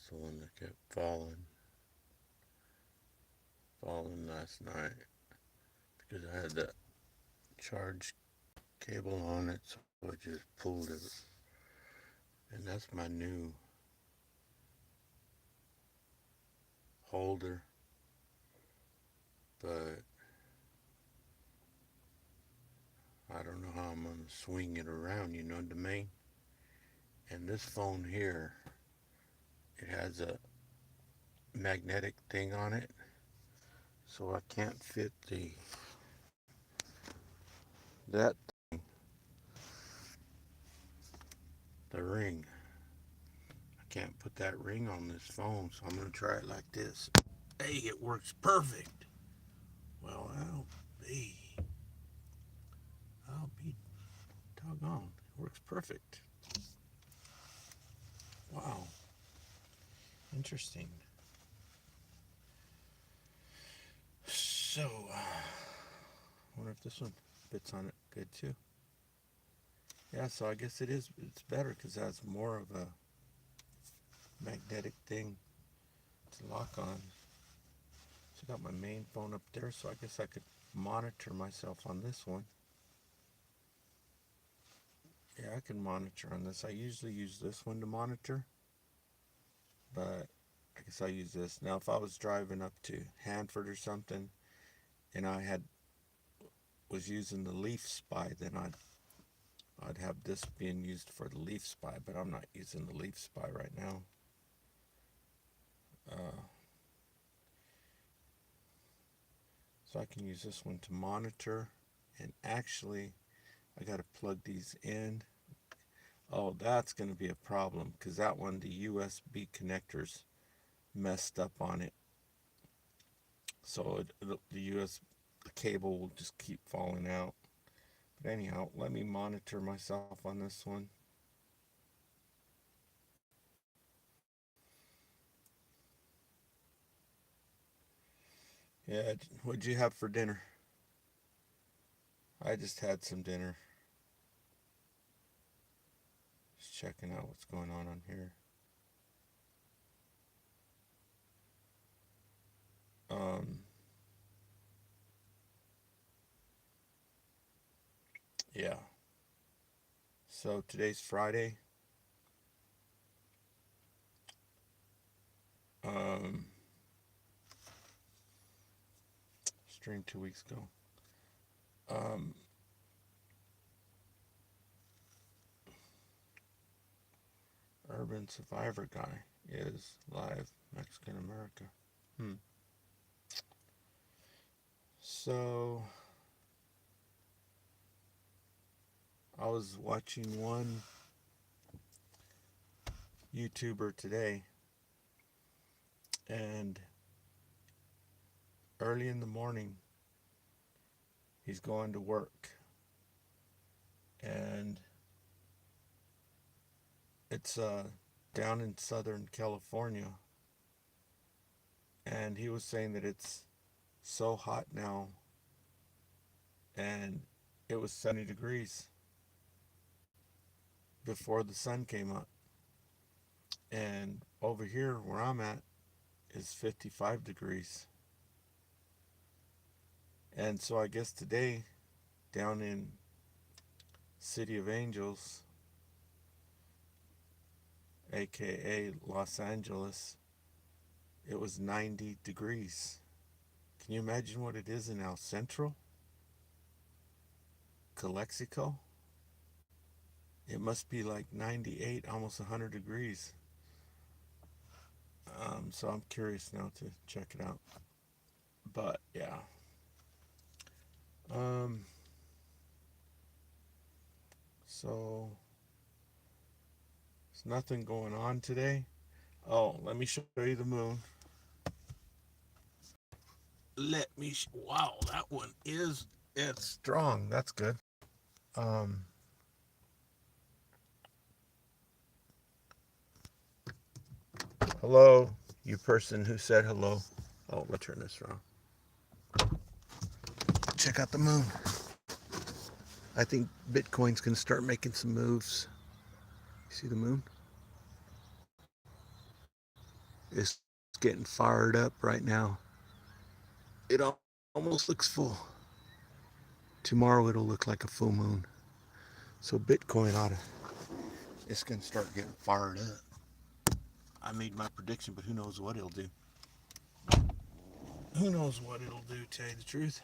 the one that kept falling last night because I had the charge cable on it, so I just pulled it. And that's my new holder, but I don't know how I'm going to swing it around, you know what I mean? And this phone here, it has a magnetic thing on it, so I can't fit that thing, the ring. I can't put that ring on this phone, so I'm going to try it like this. Hey, it works perfect. Well, be, I'll be doggone. It works perfect. Wow, interesting. So, I wonder if this one fits on it good too. Yeah, so I guess it's better because it has more of a magnetic thing to lock on. So I got my main phone up there, so I guess I could monitor myself on this one. Yeah, I can monitor on this. I usually use this one to monitor, but I guess I use this. Now, if I was driving up to Hanford or something and was using the Leaf Spy, then I'd have this being used for the Leaf Spy, but I'm not using the Leaf Spy right now. Uh, so I can use this one to monitor, and actually I got to plug these in. Oh, that's going to be a problem because that one, the USB connectors messed up on it. So the cable will just keep falling out. But anyhow, let me monitor myself on this one. Yeah, what'd you have for dinner? I just had some dinner. Just checking out what's going on here. Um, yeah. So today's Friday. Um, Streamed 2 weeks ago. Um, Urban Survivor guy is live Mexican America. Hmm. So I was watching one YouTuber today, and early in the morning, he's going to work, and it's down in Southern California, and he was saying that it's so hot now, and it was 70 degrees before the sun came up, and over here where I'm at is 55 degrees. And so I guess today down in City of Angels, aka Los Angeles, it was 90 degrees. Can you imagine what it is in El Centro, Calexico? It must be like 98, almost 100 degrees. So I'm curious now to check it out. But yeah. Um, so there's nothing going on today. Oh, let me show you the moon. Wow, that one it's strong. That's good. Um, Hello, you person who said hello. Oh, let's turn this around. Check out the moon. I think Bitcoin's going to start making some moves. You see the moon? It's getting fired up right now. It almost looks full. Tomorrow it'll look like a full moon. So Bitcoin ought to, it's going to start getting fired up. I made my prediction, but who knows what it'll do. Who knows what it'll do, to tell you the truth.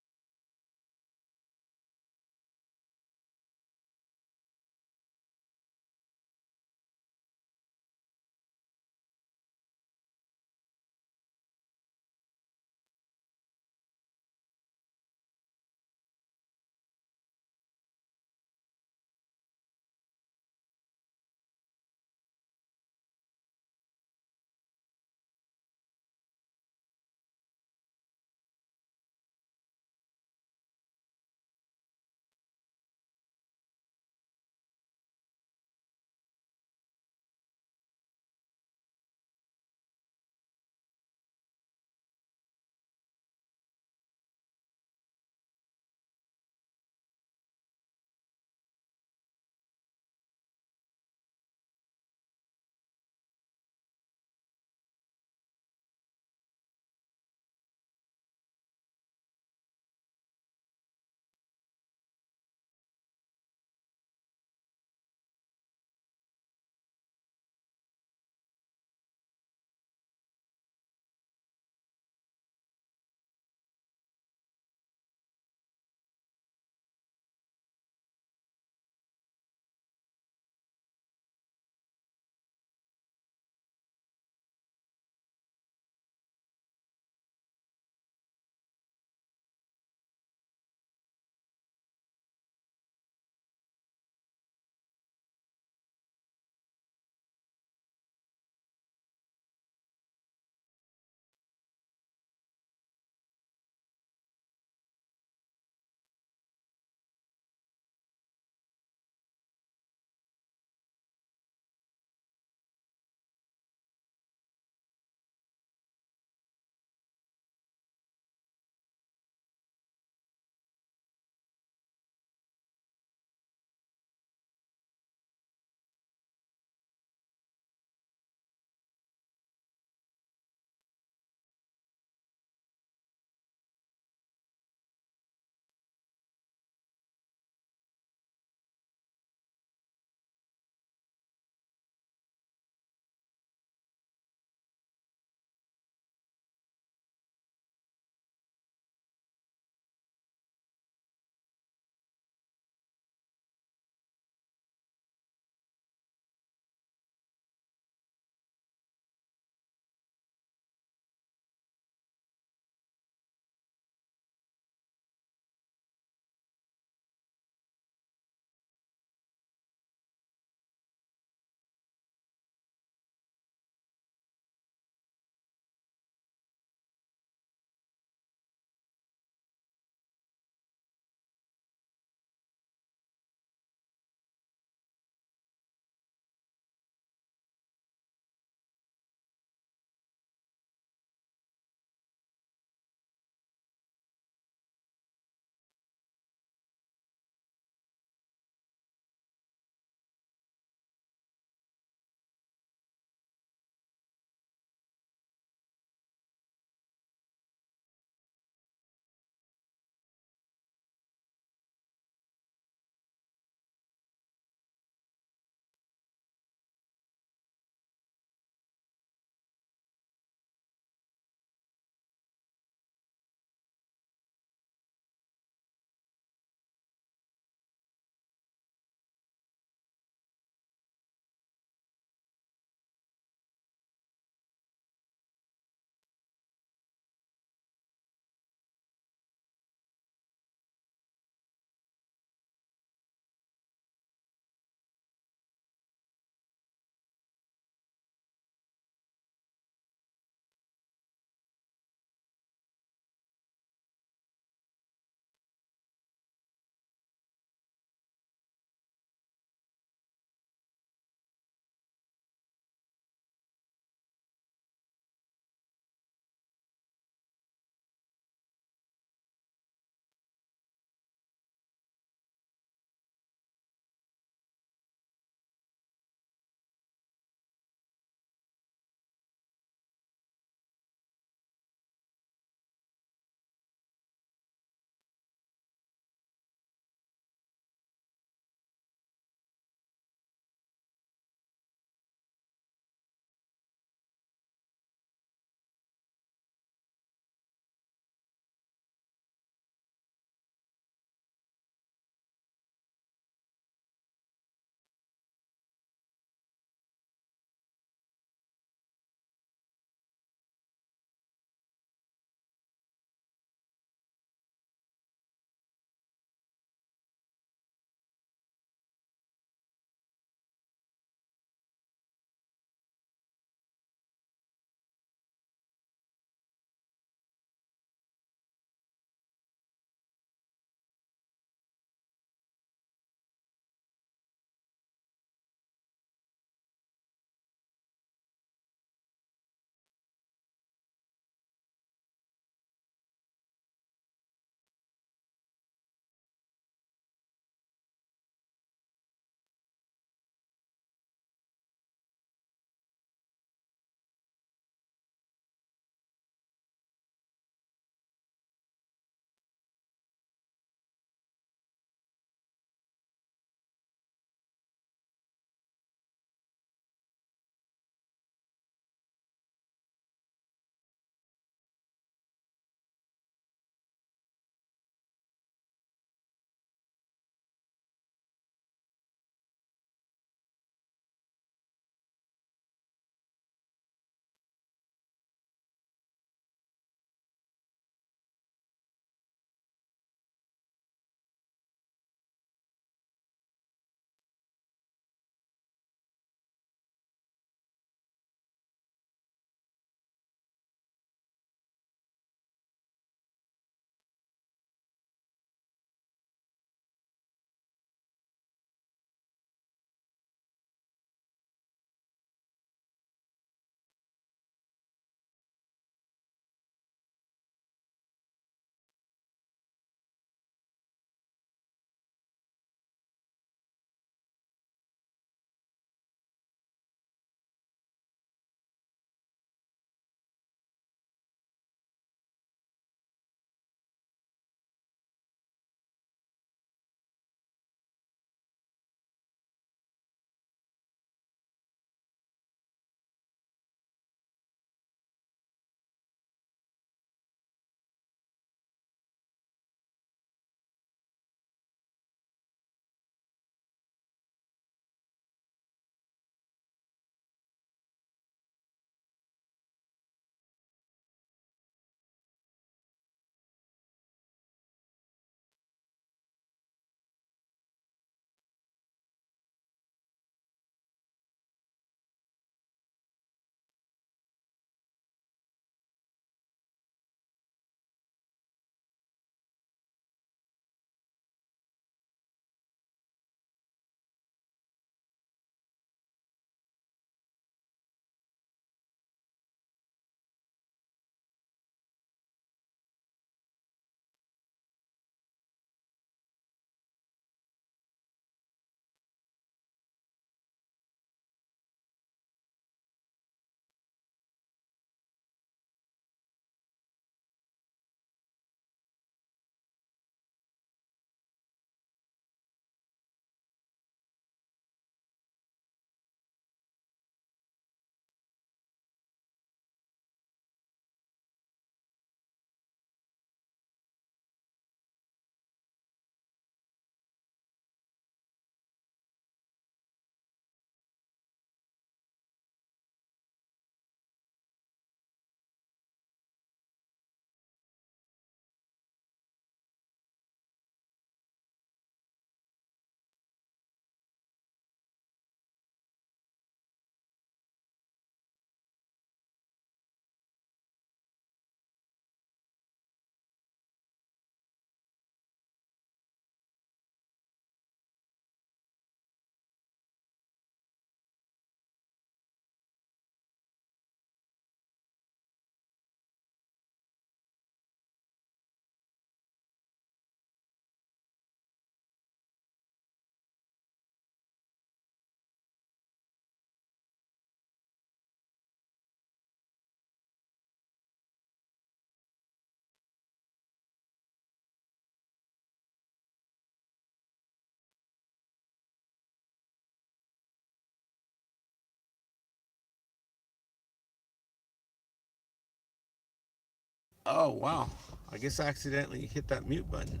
Oh, wow. I guess I accidentally hit that mute button.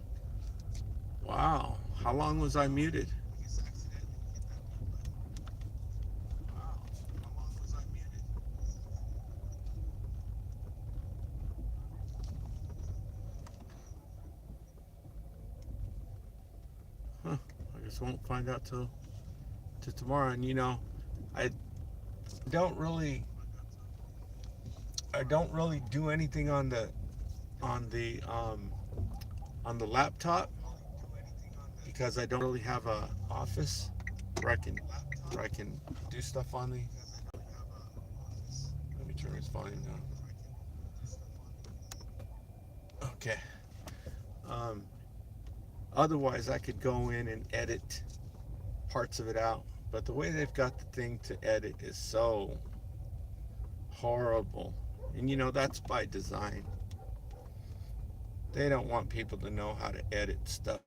Wow. How long was I muted? Huh. I guess I won't find out till tomorrow. And I don't really I don't really do anything on the um on the laptop because I don't really have a office where I can do stuff on the. Let me turn this volume down. Okay. Um, Otherwise, I could go in and edit parts of it out. But the way they've got the thing to edit is so horrible. And that's by design. They don't want people to know how to edit stuff.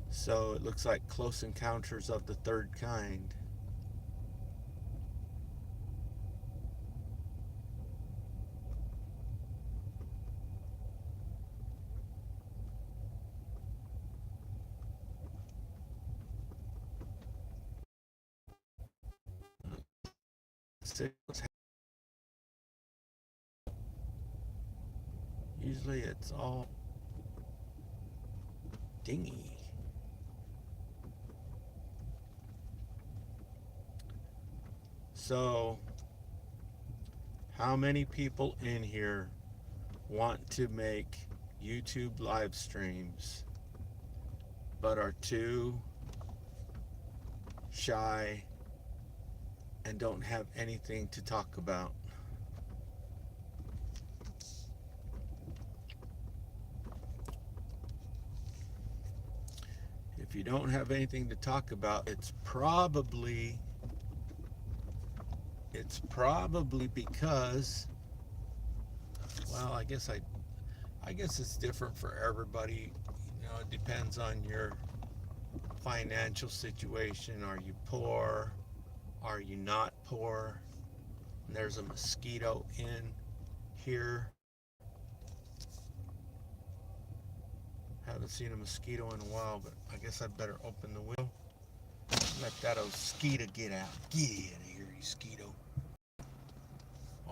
So it looks like Close Encounters of the Third Kind. Usually it's all dingy. So, how many people in here want to make YouTube live streams but are too shy and don't have anything to talk about? If you don't have anything to talk about, it's probably because, well, I guess it's different for everybody. It depends on your financial situation. Are you poor? Are you not poor? And there's a mosquito in here. Haven't seen a mosquito in a while, but I guess I'd better open the window. Let that mosquito get out. Get out of here, mosquito.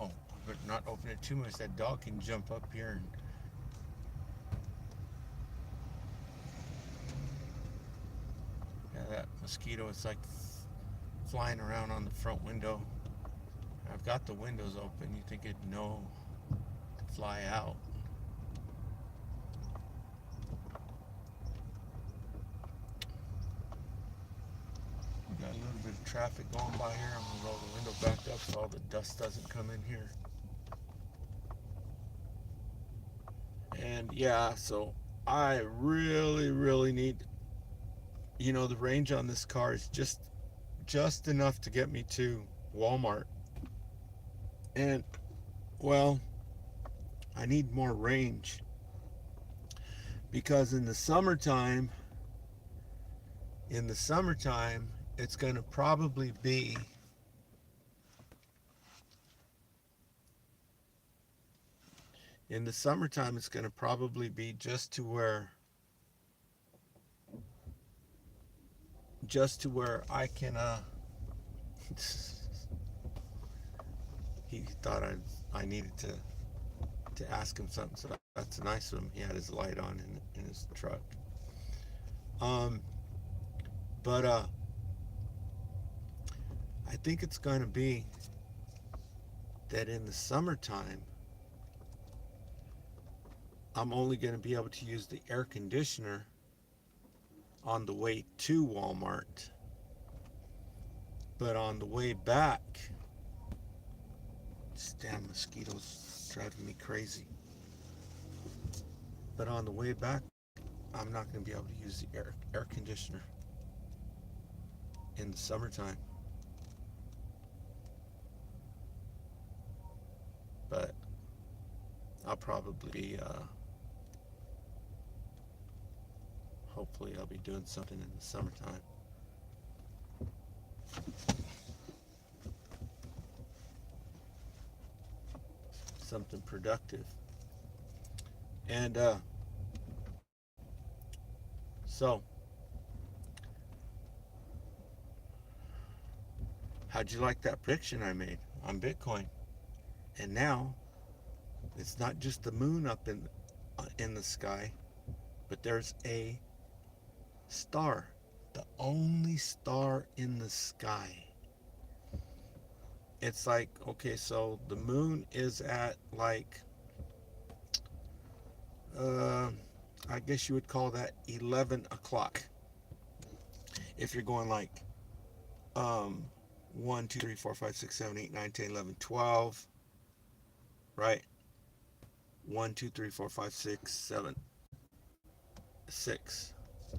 Oh, I better not open it too much. That dog can jump up here and. Yeah, that mosquito is like flying around on the front window. I've got the windows open. You think it'd know to fly out? We got a little bit of traffic going by here. I'm gonna roll the window back up so all the dust doesn't come in here. And yeah, so I really, really need. The range on this car is just enough to get me to Walmart. And well, I need more range because in the summertime it's going to probably be just to where I can he thought I needed to ask him something, so that's nice of him. He had his light on in his truck. Um, but I think it's going to be that in the summertime, I'm only going to be able to use the air conditioner on the way to Walmart. But on the way back, this damn mosquito's driving me crazy. But on the way back, I'm not going to be able to use the air conditioner in the summertime. But I'll probably hopefully I'll be doing something in the summertime. something productive. And so, how'd you like that prediction I made on Bitcoin? And now, it's not just the moon up in the sky, but there's a star, the only star in the sky. It's like, okay, so the moon is at like, I guess you would call that 11 o'clock. If you're going like 1, 2, 3, 4, 5, 6, 7, 8, 9, 10, 11, 12, right? 1, 2, 3, 4, 5, 6, 7, 6.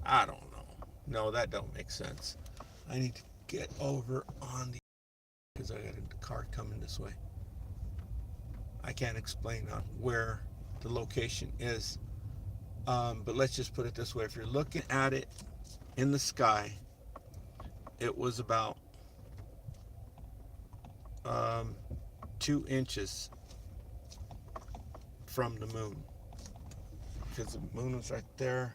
I don't know. No, that don't make sense. I need to get over on the, because I got a car coming this way. I can't explain on where the location is, but let's just put it this way. If you're looking at it in the sky, it was about 2 inches from the moon, because the moon was right there.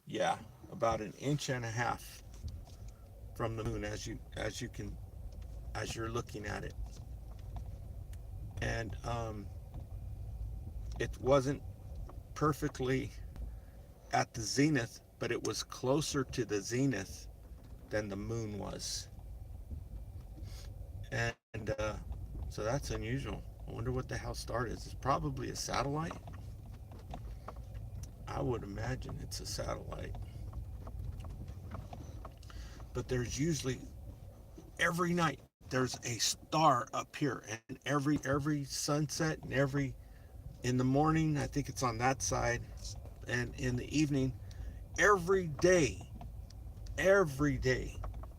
Yeah, about 1.5 inches from the moon as you're looking at it. And it wasn't perfectly at the zenith, but it was closer to the zenith than the moon was. And so that's unusual. I wonder what the hell star it is. It's probably a satellite. I would imagine it's a satellite. But there's usually, every night, there's a star up here. And every sunset and in the morning, I think it's on that side. And in the evening, every day,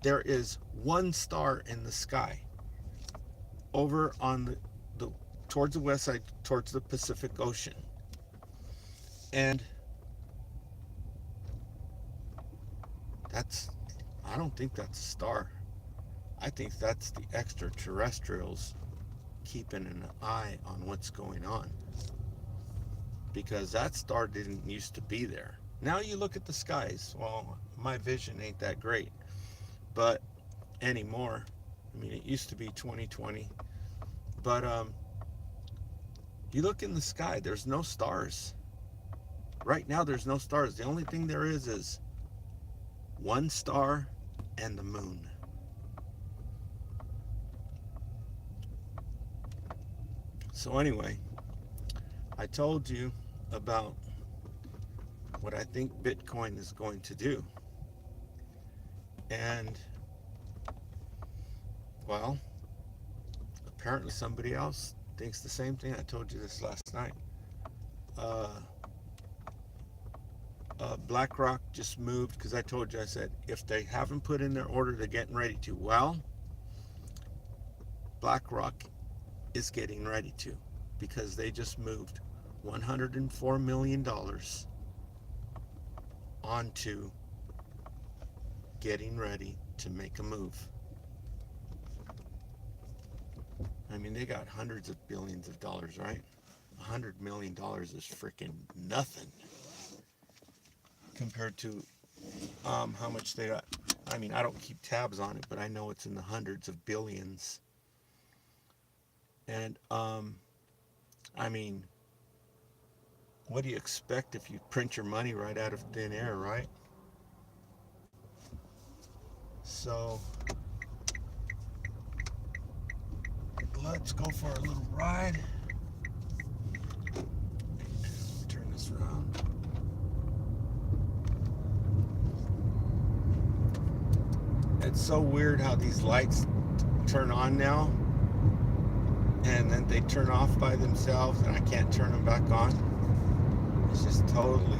there is one star in the sky. Over on the towards the west side, towards the Pacific Ocean. And I don't think that's a star. I think that's the extraterrestrials keeping an eye on what's going on. Because that star didn't used to be there. Now you look at the skies. Well, my vision ain't that great. But anymore. I mean, it used to be 20/20. But you look in the sky, there's no stars. Right now, there's no stars. The only thing there is one star and the moon. So anyway, I told you about what I think Bitcoin is going to do. And, well, apparently somebody else thinks the same thing. I told you this last night. BlackRock just moved, because I told you, I said, if they haven't put in their order, they're getting ready to. Well, BlackRock is getting ready to, because they just moved $104 million onto getting ready to make a move. I mean, they got hundreds of billions of dollars, right? $100 million is freaking nothing compared to how much they got. I mean, I don't keep tabs on it, but I know it's in the hundreds of billions. And I mean, what do you expect if you print your money right out of thin air, right? So let's go for a little ride. Turn this around. It's so weird how these lights turn on now and then they turn off by themselves and I can't turn them back on. It's just totally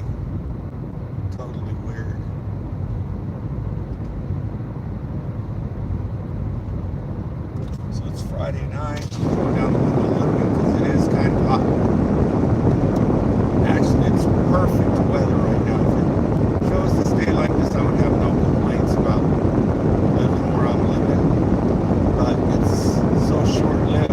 weird. So it's Friday night. Go down the window a little bit because it is kind of hot. Actually, it's perfect weather right now. If it was to stay like this, I would have no complaints about living where I'm living. But it's so short-lived.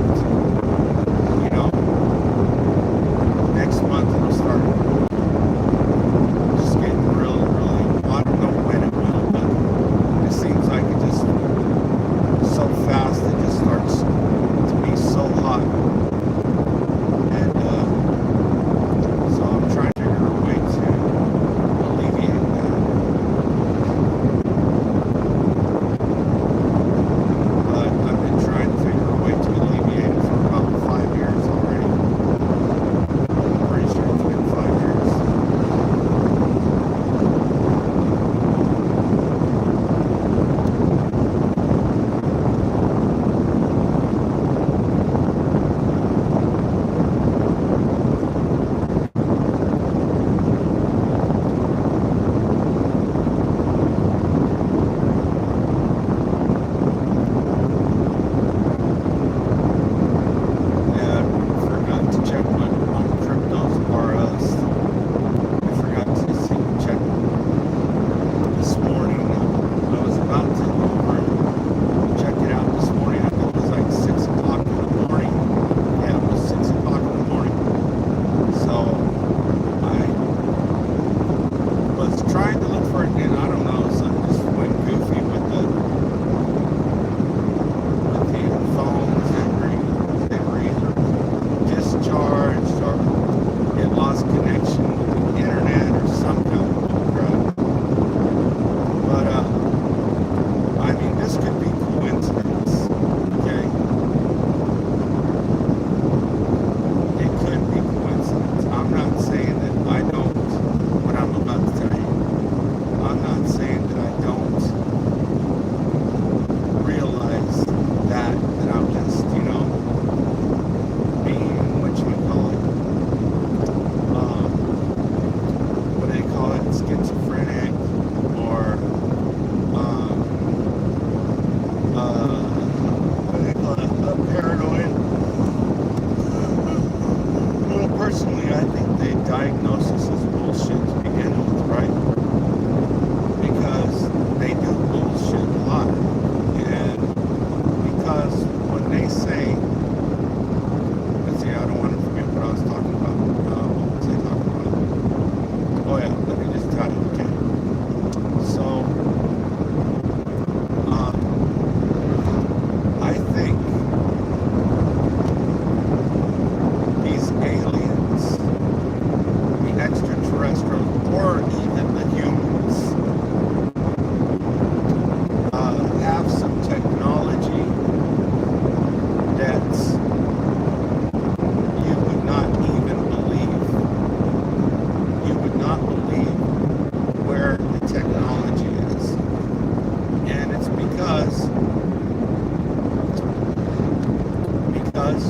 because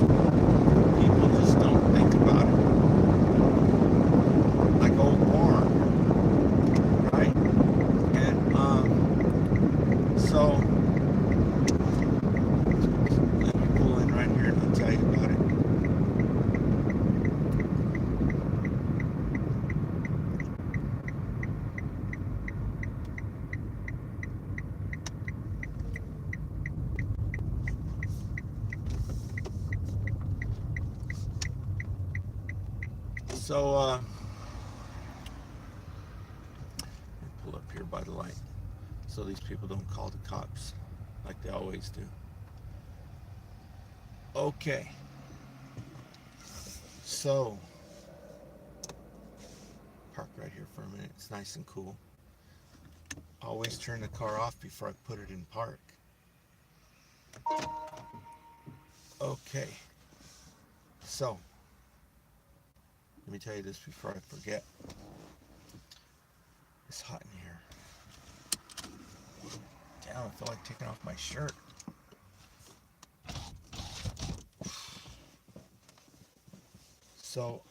people just don't think about it. Like old Warren, right? And so let me pull in right here and I'll tell you about it. So pull up here by the light so these people don't call the cops like they always do. Okay, so park right here for a minute. It's nice and cool. Always turn the car off before I put it in park. Okay, so let me tell you this before I forget. It's hot in here. Damn, I feel like taking off my shirt. So,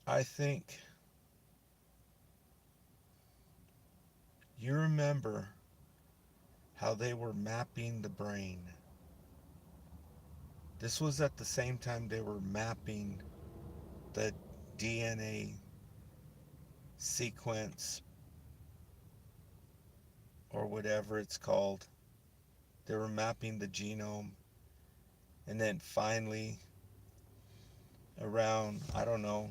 I think you remember how they were mapping the brain. This was at the same time they were mapping the DNA sequence or whatever it's called. They were mapping the genome. And then finally, around, I don't know,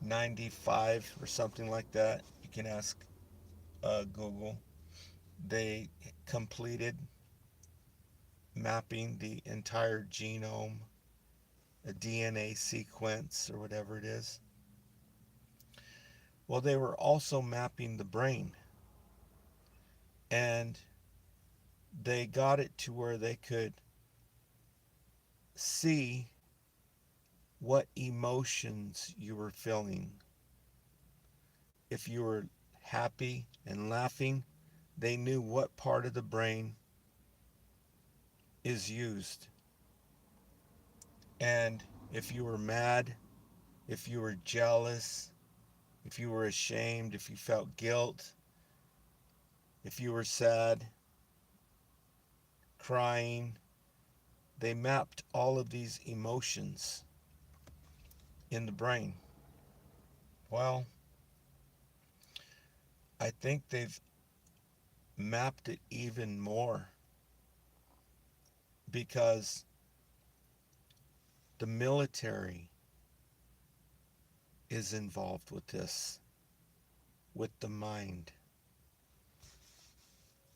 95 or something like that, you can ask Google, they completed mapping the entire genome, a DNA sequence or whatever it is. Well, they were also mapping the brain, and they got it to where they could see what emotions you were feeling. If you were happy and laughing, they knew what part of the brain is used. And if you were mad, if you were jealous, if you were ashamed, if you felt guilt, if you were sad, crying, they mapped all of these emotions in the brain. Well, I think they've mapped it even more because the military is involved with this, with the mind.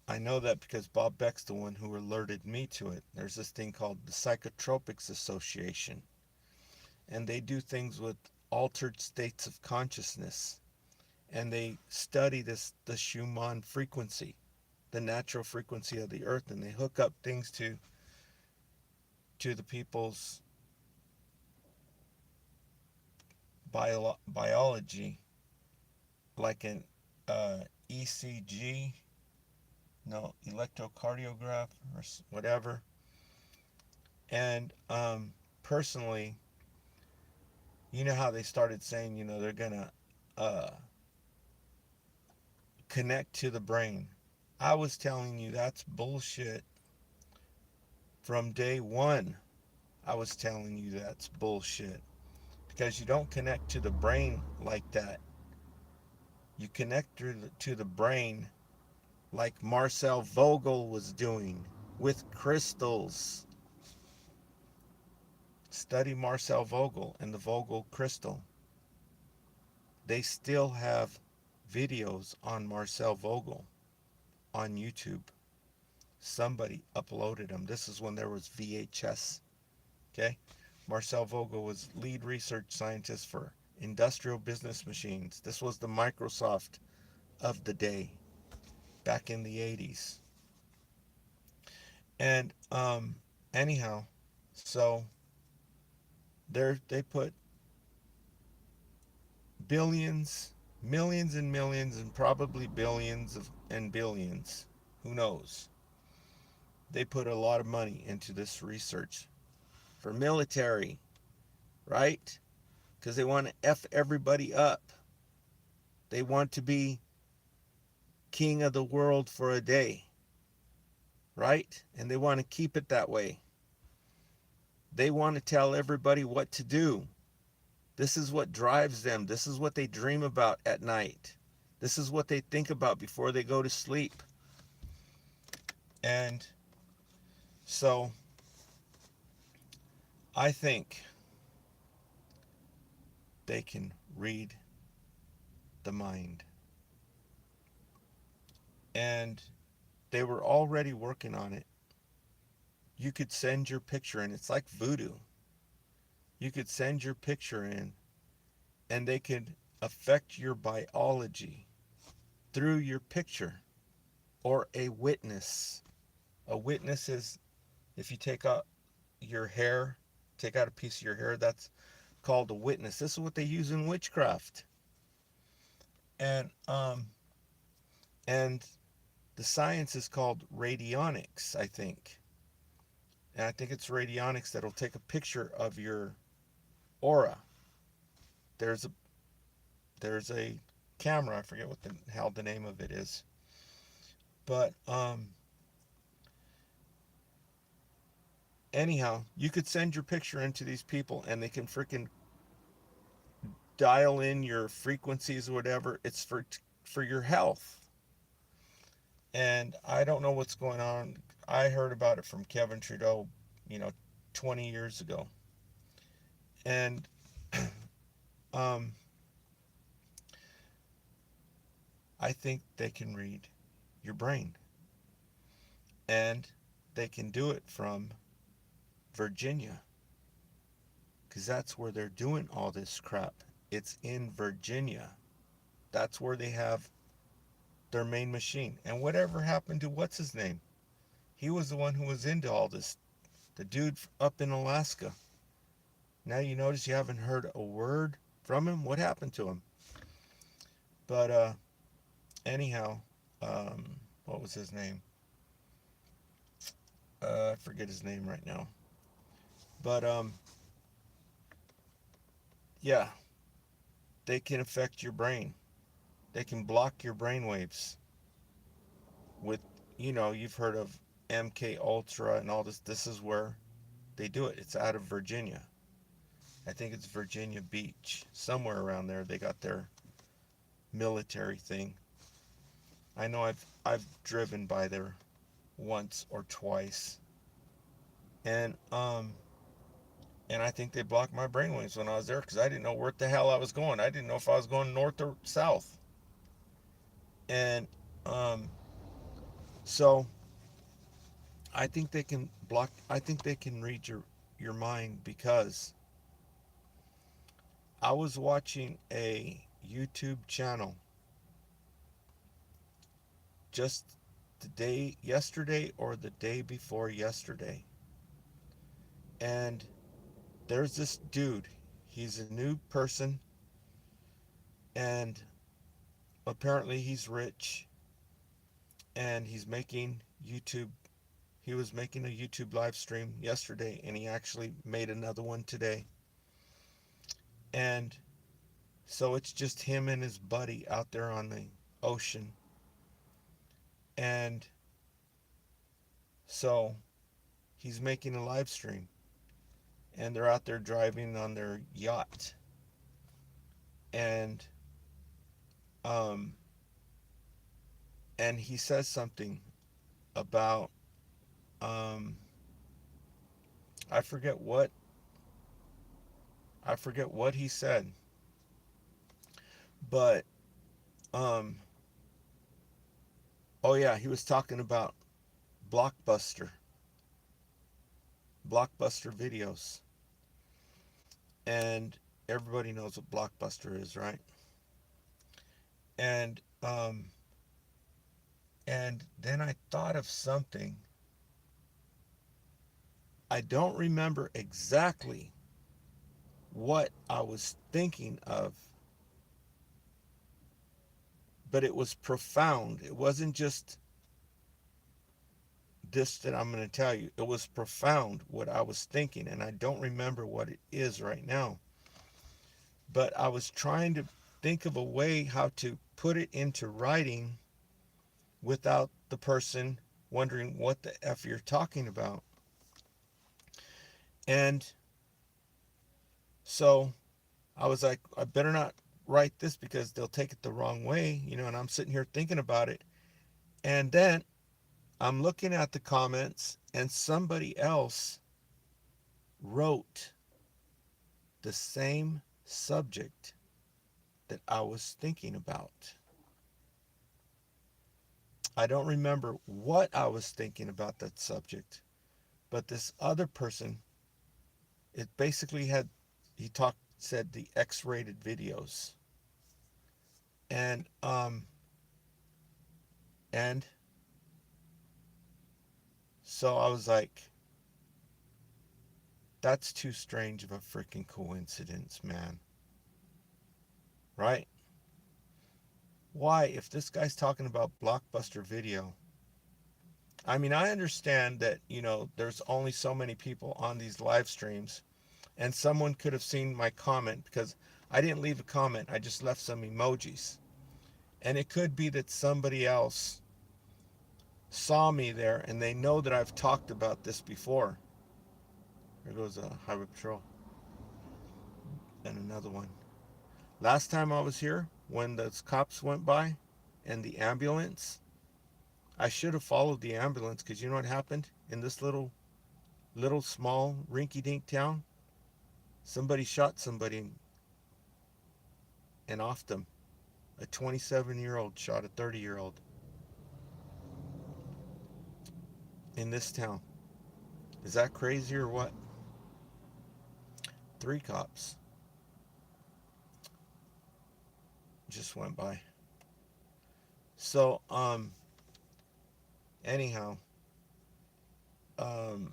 I know that because Bob Beck's the one who alerted me to it. There's this thing called the Psychotropics Association, and they do things with altered states of consciousness, and they study the Schumann frequency, the natural frequency of the earth, and they hook up things to the people's biology, like an ECG, no, electrocardiograph or whatever. And personally, you know how they started saying, they're gonna connect to the brain. I was telling you that's bullshit from day one. I was telling you that's bullshit because you don't connect to the brain like that. You connect to the brain like Marcel Vogel was doing with crystals. Study Marcel Vogel and the Vogel crystal. They still have videos on Marcel Vogel on YouTube. Somebody uploaded them. This is when there was VHS. Okay? Marcel Vogel was lead research scientist for industrial business machines. This was the Microsoft of the day back in the 80s. And anyhow, so they put billions Millions and millions and probably billions and billions. Who knows? They put a lot of money into this research for military, right? Because they want to F everybody up. They want to be king of the world for a day, right? And they want to keep it that way. They want to tell everybody what to do. This is what drives them. This is what they dream about at night. This is what they think about before they go to sleep. And so I think they can read the mind. And they were already working on it. You could send your picture in. It's like voodoo. You could send your picture in and they could affect your biology through your picture or a witness. A witness is if you take out your hair, take out a piece of your hair, that's called a witness. This is what they use in witchcraft. And and the science is called radionics, I think. And I think it's radionics that'll take a picture of your aura. There's a there's a camera, I forget what the hell the name of it is. But anyhow, you could send your picture into these people and they can freaking dial in your frequencies or whatever. It's for your health. And I don't know what's going on. I heard about it from Kevin Trudeau, you know, 20 years ago. And um, I think they can read your brain. And they can do it from Virginia. Because that's where they're doing all this crap. It's in Virginia. That's where they have their main machine. And whatever happened to what's his name? He was the one who was into all this. The dude up in Alaska. Now you notice you haven't heard a word from him. What happened to him? But anyhow, what was his name? I forget his name right now. But yeah, they can affect your brain. They can block your brain waves with, you've heard of MK Ultra and all this. This is where they do it. It's out of Virginia. I think it's Virginia Beach, somewhere around there. They got their military thing. I know I've driven by there once or twice, and I think they blocked my brainwaves when I was there because I didn't know where the hell I was going. I didn't know if I was going north or south, and um, so I think they can block. I think they can read your mind because I was watching a YouTube channel just yesterday or the day before yesterday. And there's this dude. He's a new person and apparently he's rich and he's making YouTube. He was making a YouTube live stream yesterday and he actually made another one today. And so it's just him and his buddy out there on the ocean. And so he's making a live stream and they're out there driving on their yacht. And um and he says something about um I forget what he said, but um oh yeah, he was talking about blockbuster blockbuster videos, and everybody knows what blockbuster is, right? And and then I thought of something. I don't remember exactly what I was thinking of, but it was profound. It wasn't just this that I'm going to tell you. It was profound what I was thinking, and I don't remember what it is right now. But I was trying to think of a way how to put it into writing without the person wondering what the F you're talking about. And so I was like, I better not write this because they'll take it the wrong way, and I'm sitting here thinking about it. And then I'm looking at the comments, and somebody else wrote the same subject that I was thinking about. I don't remember what I was thinking about that subject, but this other person, it basically said the X-rated videos. And so I was like, that's too strange of a freaking coincidence, man. Right? Why, if this guy's talking about Blockbuster Video, I mean, I understand that, there's only so many people on these live streams, and someone could have seen my comment because I didn't leave a comment, I just left some emojis. And it could be that somebody else saw me there and they know that I've talked about this before. There goes a highway patrol. And another one. Last time I was here, when those cops went by and the ambulance, I should have followed the ambulance because you know what happened in this little small rinky dink town? Somebody shot somebody and offed them. A 27-year-old shot a 30-year-old in this town. Is that crazy or what? 3 cops just went by. So, anyhow, um,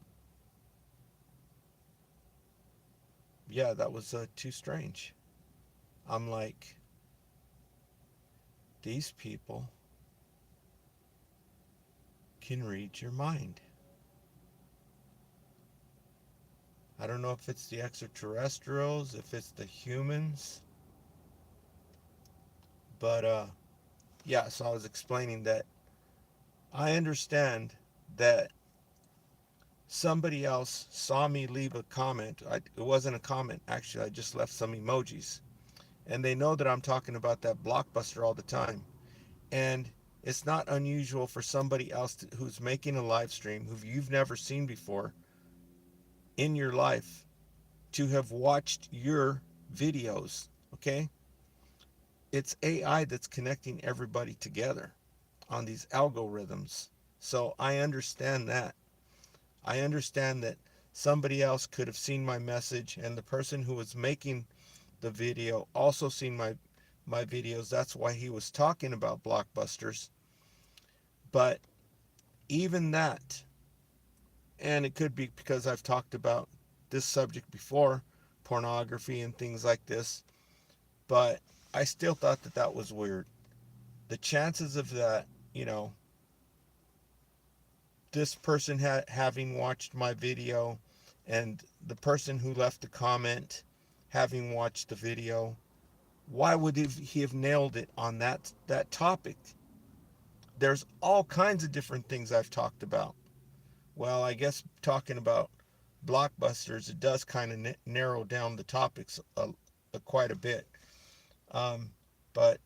yeah, that was too strange. I'm like, these people can read your mind. I don't know if it's the extraterrestrials, if it's the humans, but yeah, so I was explaining that I understand that somebody else saw me leave a comment. It wasn't a comment, actually, I just left some emojis. And they know that I'm talking about that Blockbuster all the time. And it's not unusual for somebody else who's making a live stream, who you've never seen before in your life, to have watched your videos, okay? It's AI that's connecting everybody together on these algorithms. So I understand that. I understand that somebody else could have seen my message, and the person who was making the video also seen my videos. That's why he was talking about blockbusters. But even that, and it could be because I've talked about this subject before, pornography and things like this, but I still thought that that was weird. The chances of that, this person having watched my video and the person who left the comment having watched the video, why would he have nailed it on that topic? There's all kinds of different things I've talked about. Well, I guess talking about blockbusters, it does kind of narrow down the topics quite a bit. Um, but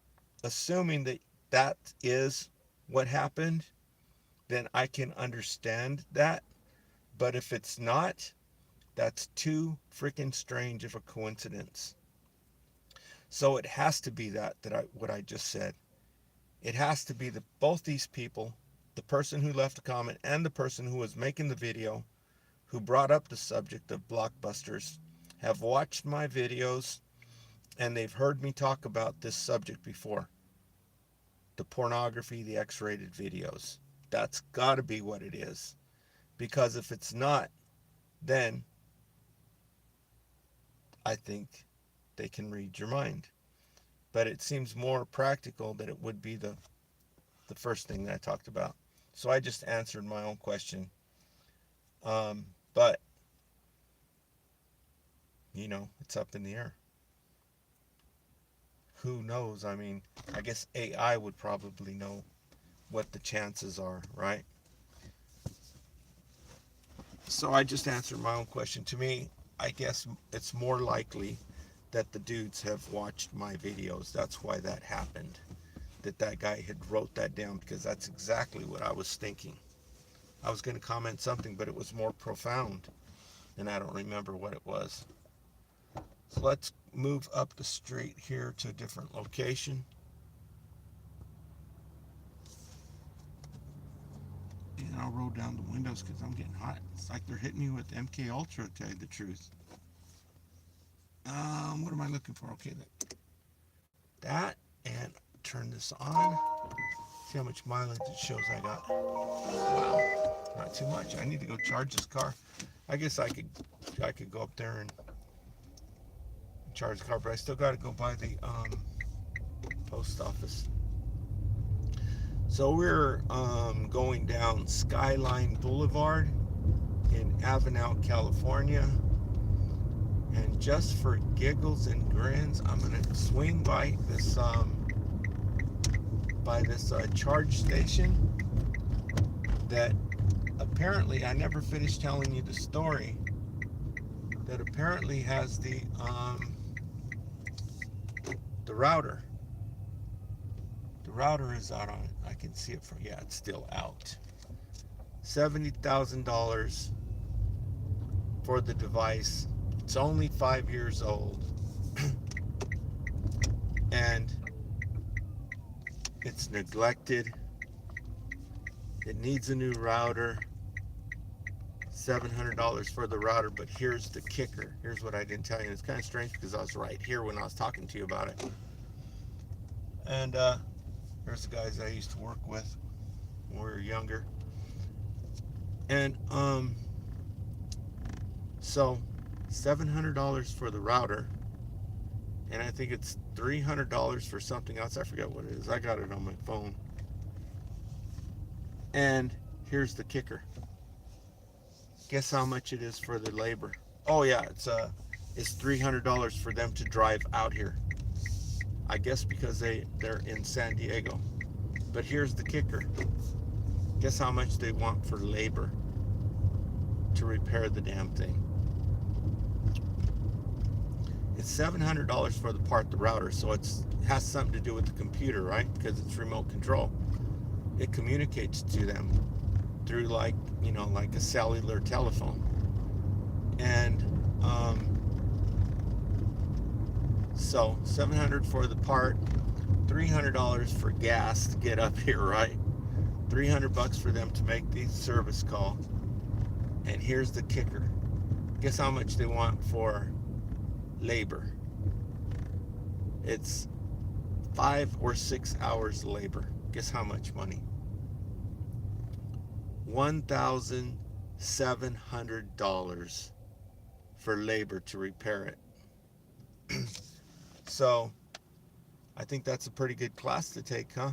assuming that that is what happened, then I can understand that. But if it's not, that's too freaking strange of a coincidence. So it has to be what I just said. It has to be that both these people, the person who left a comment and the person who was making the video, who brought up the subject of blockbusters, have watched my videos and they've heard me talk about this subject before. The pornography, the X-rated videos. That's got to be what it is. Because if it's not, then I think they can read your mind. but it seems more practical that it would be the first thing that I talked about. So I just answered my own question. But, it's up in the air. Who knows? I mean, I guess AI would probably know what the chances are, right? So I just answered my own question. To me, I guess it's more likely that the dudes have watched my videos. That's why that happened. That guy had wrote that down, because that's exactly what I was thinking. I was going to comment something, but it was more profound, and I don't remember what it was. So let's move up the street here to a different location. And I'll roll down the windows because I'm getting hot. It's like they're hitting me with MK Ultra, to tell you the truth. What am I looking for? Okay, that, and turn this on. See how much mileage it shows I got. Wow, not too much. I need to go charge this car. I guess I could go up there and charge the car, but I still got to go by the post office. So we're going down Skyline Boulevard in Avenel, California. And just for giggles and grins, I'm going to swing by this charge station that apparently, I never finished telling you the story, that apparently has the router. The router is out on it. I can see it from, yeah, it's still out. $70,000 for the device. It's only 5 years old. And it's neglected. It needs a new router. $700 for the router, but here's the kicker. Here's what I didn't tell you. It's kind of strange because I was right here when I was talking to you about it. And here's the guys I used to work with when we were younger. And so $700 for the router, and I think it's $300 for something else. I forget what it is. I got it on my phone. And here's the kicker. Guess how much it is for the labor? Oh yeah, it's $300 for them to drive out here. I guess because they're in San Diego. But here's the kicker. Guess how much they want for labor to repair the damn thing? It's $700 for the part, the router, so it has something to do with the computer, right? Because it's remote control. It communicates to them through like a cellular telephone. And so $700 for the part, $300 for gas to get up here, right? $300 for them to make the service call. And here's the kicker. Guess how much they want for labor? It's 5 or 6 hours labor. Guess how much money? $1,700 for labor to repair it. So I think that's a pretty good class to take, huh?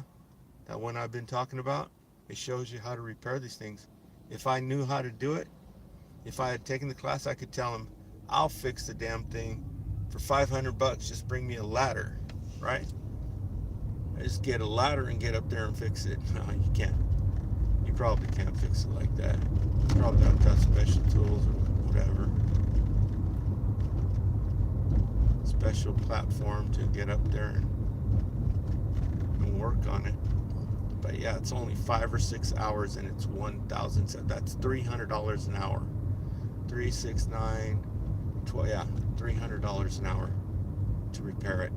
That one I've been talking about. It shows you how to repair these things. If I knew how to do it, if I had taken the class, I could tell them, I'll fix the damn thing for $500. Just bring me a ladder, right? I just get a ladder and get up there and fix it. No, you can't. You probably can't fix it like that. You probably have to have special tools or whatever. Special platform to get up there and work on it. But yeah, it's only 5 or 6 hours, and it's 1,000. That's $300 an hour. 3, 6, 9, 12. Yeah, $300 an hour to repair it.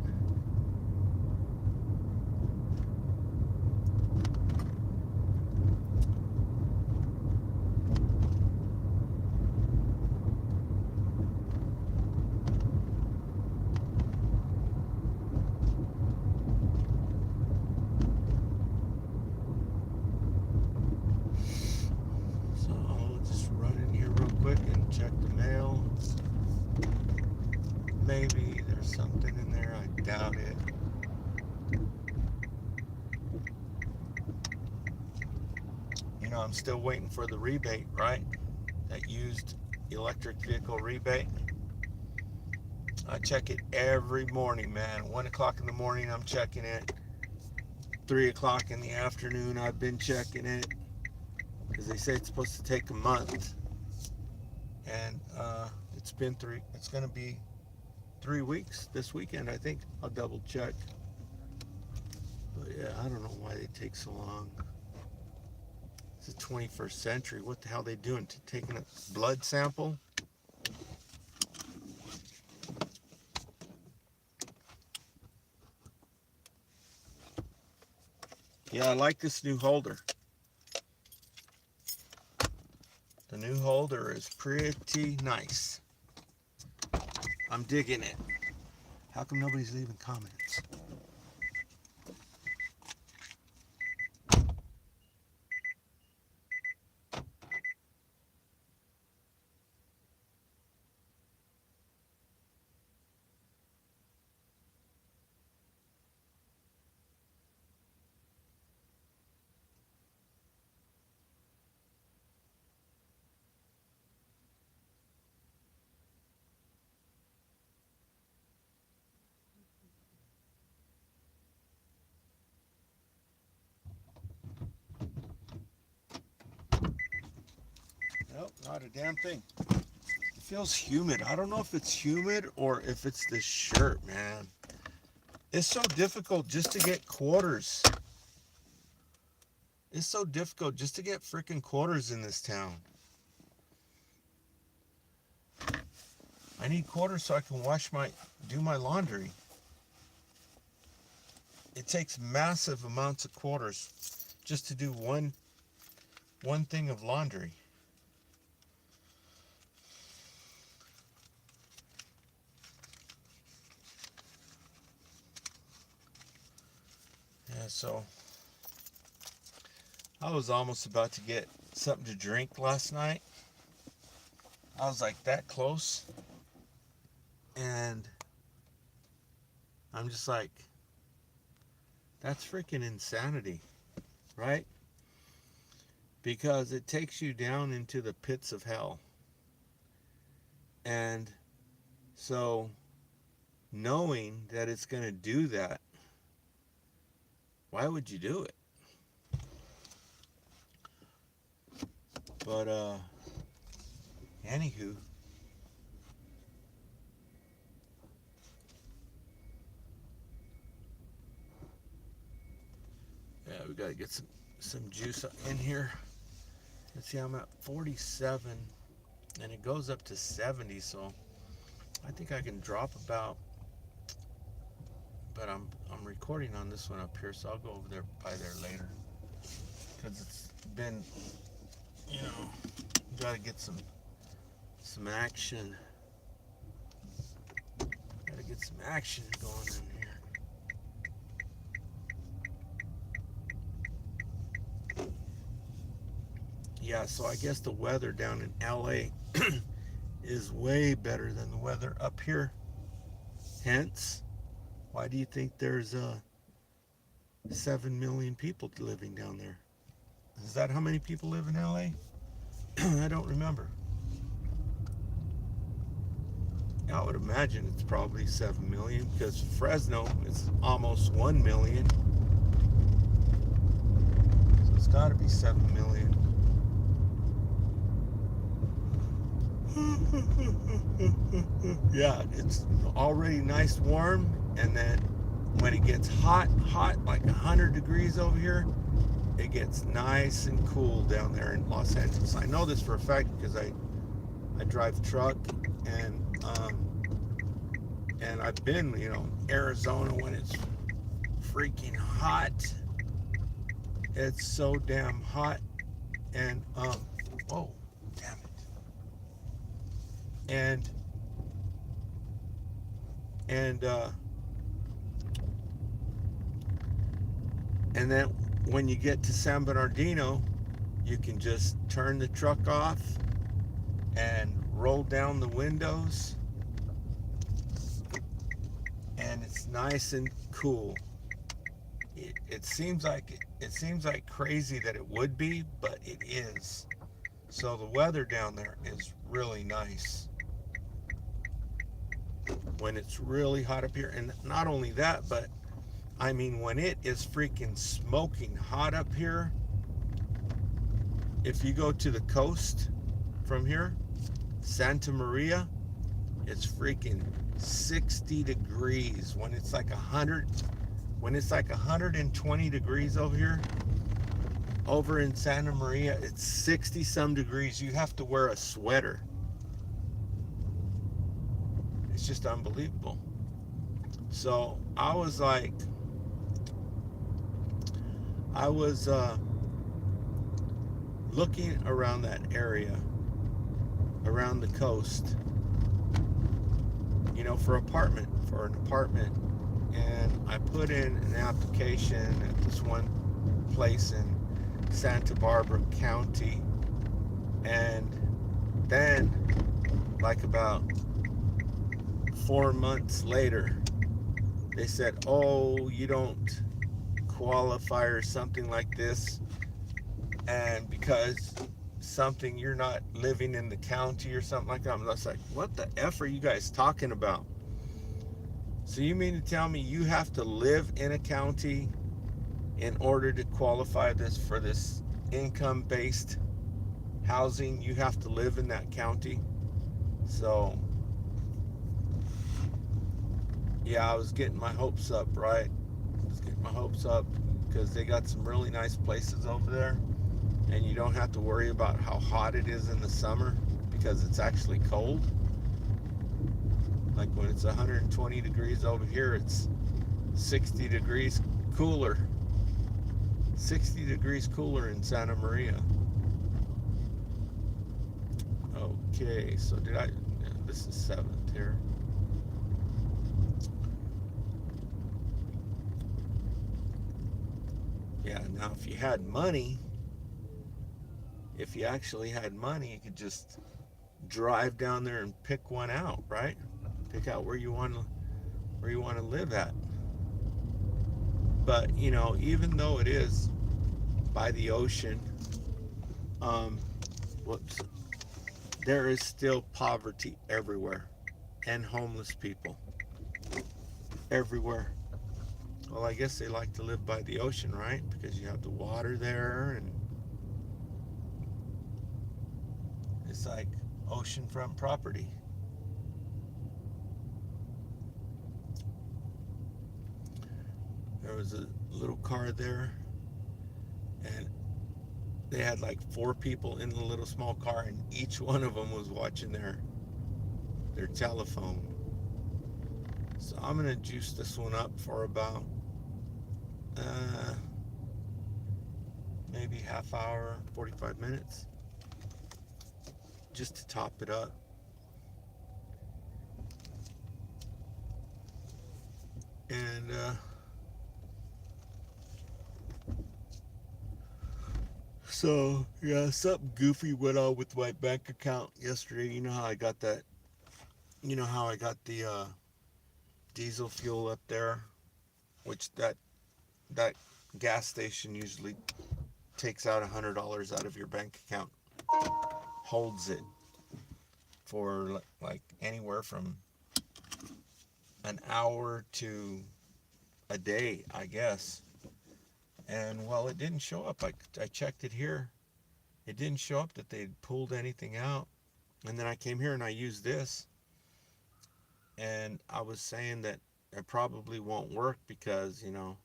Check the mail. Maybe there's something in there. I doubt it. I'm still waiting for the rebate, right? That used electric vehicle rebate. I check it every morning, man. 1 o'clock in the morning, I'm checking it. 3 o'clock in the afternoon, I've been checking it. Because they say it's supposed to take a month. And it's going to be 3 weeks this weekend, I think. I'll double check. But yeah, I don't know why they take so long. It's the 21st century. What the hell are they doing? Taking a blood sample? Yeah, I like this new holder. The new holder is pretty nice. I'm digging it. How come nobody's leaving comments? Nope, not a damn thing. It feels humid. I don't know if it's humid or if it's this shirt, man. It's so difficult just to get quarters. It's so difficult just to get freaking quarters in this town. I need quarters so I can do my laundry. It takes massive amounts of quarters just to do one thing of laundry. Yeah, so I was almost about to get something to drink last night. I was like that close. And I'm just like, that's freaking insanity, right? Because it takes you down into the pits of hell. And so knowing that it's going to do that, why would you do it? But anywho, yeah, we got to get some juice in here. Let's see, I'm at 47 and it goes up to 70, so I think I can drop about, but I'm recording on this one up here, so I'll go over there by there later, because it's been, got to get some action. Got to get some action going in here. Yeah, so I guess the weather down in LA is way better than the weather up here. Hence, why do you think there's 7 million people living down there? Is that how many people live in LA? I don't remember. I would imagine it's probably 7 million, because Fresno is almost 1 million. So it's got to be 7 million. Yeah, it's already nice warm, and then when it gets hot, like 100 degrees over here, it gets nice and cool down there in Los Angeles. I know this for a fact because I drive truck, and I've been, Arizona when it's freaking hot. It's so damn hot, and whoa, damn it. And then when you get to San Bernardino, you can just turn the truck off and roll down the windows, and it's nice and cool. It seems like it seems like crazy that it would be, but it is. So the weather down there is really nice when it's really hot up here. And not only that, but I mean, when it is freaking smoking hot up here, if you go to the coast from here, Santa Maria, it's freaking 60 degrees. When it's like 100, when it's like 120 degrees over here, over in Santa Maria, it's 60 some degrees. You have to wear a sweater. It's just unbelievable. So I was like, I was looking around that area, around the coast, you know, for an apartment. And I put in an application at this one place in Santa Barbara County. And then, like about 4 months later, they said, oh, you don't qualify or something like this, and because something, you're not living in the county or something like that. I'm just like, what the F are you guys talking about? So you mean to tell me you have to live in a county in order to qualify this for this income-based housing? You have to live in that county. So yeah, I was getting my hopes up, right? I was getting my hopes up because they got some really nice places over there, and you don't have to worry about how hot it is in the summer because it's actually cold. Like when it's 120 degrees over here, it's 60 degrees cooler. 60 degrees cooler in Santa Maria. Okay, so this is 7th here. Yeah, now if you had money, if you actually had money, you could just drive down there and pick one out, right? Pick out where you want to live at. But you know, even though it is by the ocean, whoops, there is still poverty everywhere and homeless people everywhere. Well, I guess they like to live by the ocean, right? Because you have the water there, and it's like oceanfront property. There was a little car there, and they had like 4 people in the little small car, and each one of them was watching their telephone. So I'm gonna juice this one up for about maybe half hour, 45 minutes, just to top it up. And so yeah, something goofy went on with my bank account yesterday. You know how I got that, you know how I got the diesel fuel up there, which that gas station usually takes out $100 out of your bank account, holds it for like anywhere from an hour to a day, I guess. And well, it didn't show up. I checked it here. It didn't show up that they'd pulled anything out. And then I came here and I used this. And I was saying that it probably won't work because, you know,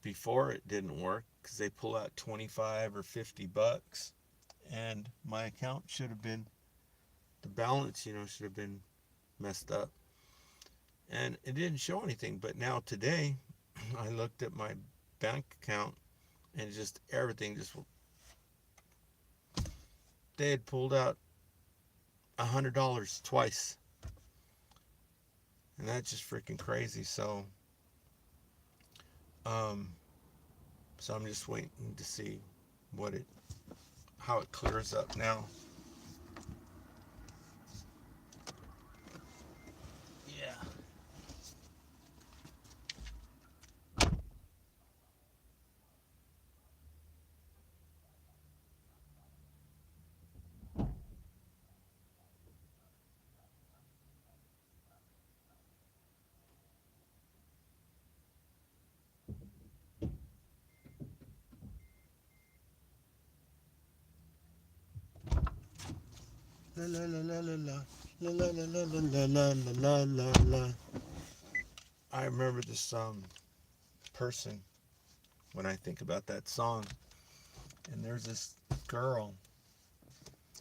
before it didn't work because they pull out 25 or 50 bucks. And my account should have been, the balance, you know, should have been messed up. And it didn't show anything. But now today, I looked at my bank account and just everything just, they had pulled out $100 twice. And that's just freaking crazy. So I'm just waiting to see how it clears up now. Yeah. La la la la la la la la la la la la la la la. I remember this person when I think about that song, and there's this girl,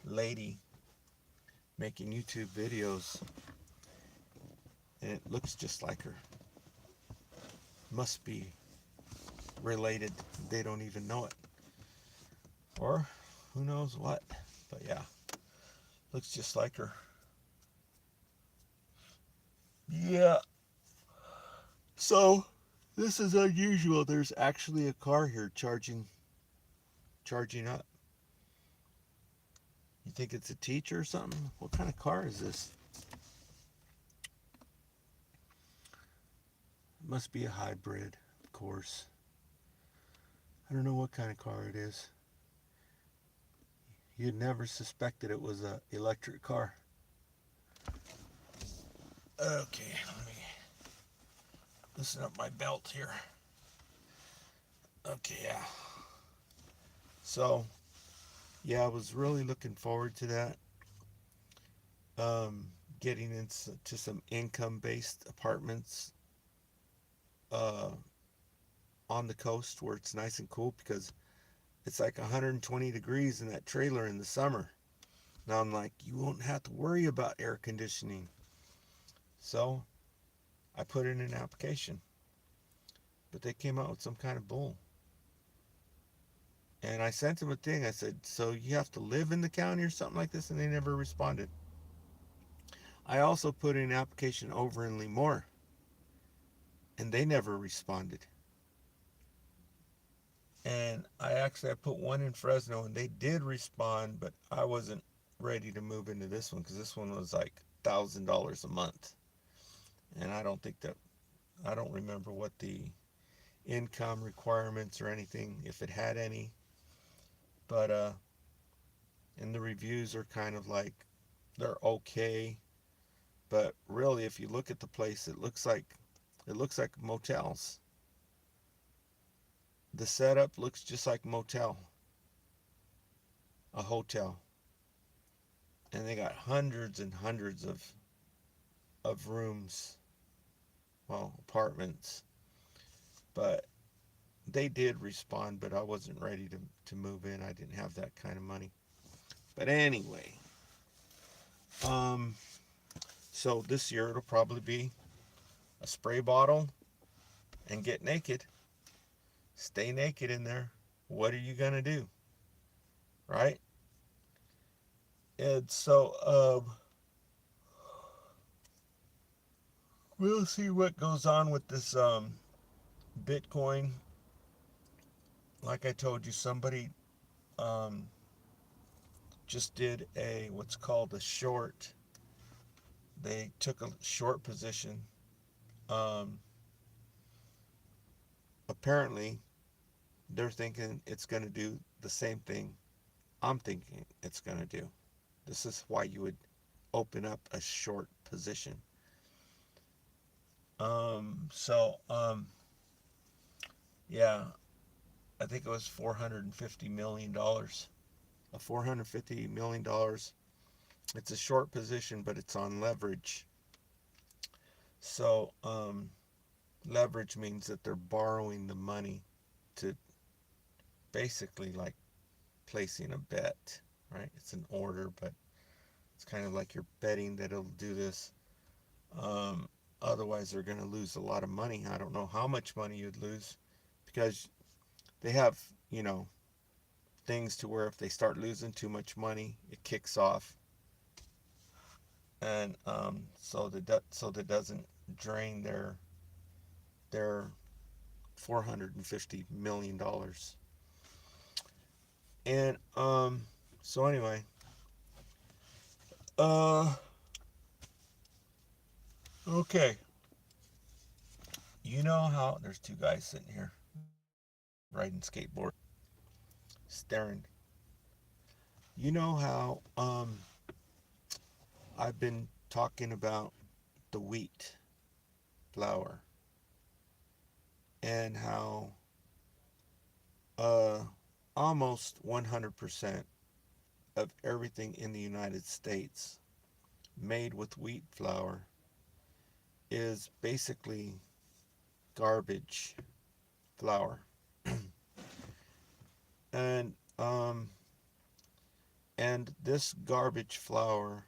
lady, making YouTube videos, and it looks just like her. Must be related. They don't even know it, or who knows what. But yeah, looks just like her. Yeah. So this is unusual. There's actually a car here charging up. You think it's a teacher or something? What kind of car is this? It must be a hybrid, of course. I don't know what kind of car it is. You'd never suspected it was a electric car. Okay, let me loosen up my belt here. Okay, yeah. So, yeah, I was really looking forward to that. Getting into some income-based apartments uh, on the coast where it's nice and cool because it's like 120 degrees in that trailer in the summer. Now I'm like, you won't have to worry about air conditioning. So I put in an application, but they came out with some kind of bull. And I sent them a thing. I said, so you have to live in the county or something like this? And they never responded. I also put in an application over in Lemoore, and they never responded. And I put one in Fresno, and they did respond, but I wasn't ready to move into this one because this one was like $1,000 a month. And I don't remember what the income requirements or anything, if it had any. But, and the reviews are kind of like, they're okay. But really, if you look at the place, it looks like motels. The setup looks just like a hotel. And they got hundreds and hundreds of rooms, well, apartments. But they did respond, but I wasn't ready to move in. I didn't have that kind of money. But anyway, um, so this year it'll probably be a spray bottle and get naked. Stay naked in there. What are you gonna do, right? And so, we'll see what goes on with this Bitcoin. Like I told you, somebody um, just did a what's called a short. They took a short position. Um, Apparently, they're thinking it's going to do the same thing I'm thinking it's going to do. This is why you would open up a short position. Yeah, I think it was $450 million. $450 million. It's a short position, but it's on leverage. So, leverage means that they're borrowing the money to basically like placing a bet, right? It's an order, but it's kind of like you're betting that it'll do this. Um, Otherwise, they're going to lose a lot of money. I don't know how much money you'd lose because they have, you know, things to where if they start losing too much money, it kicks off, and so that doesn't drain their $450 million. And so anyway, uh, okay. You know how there's two guys sitting here riding skateboard, staring. You know how I've been talking about the wheat flour and how uh almost 100% of everything in the United States made with wheat flour is basically garbage flour. And this garbage flour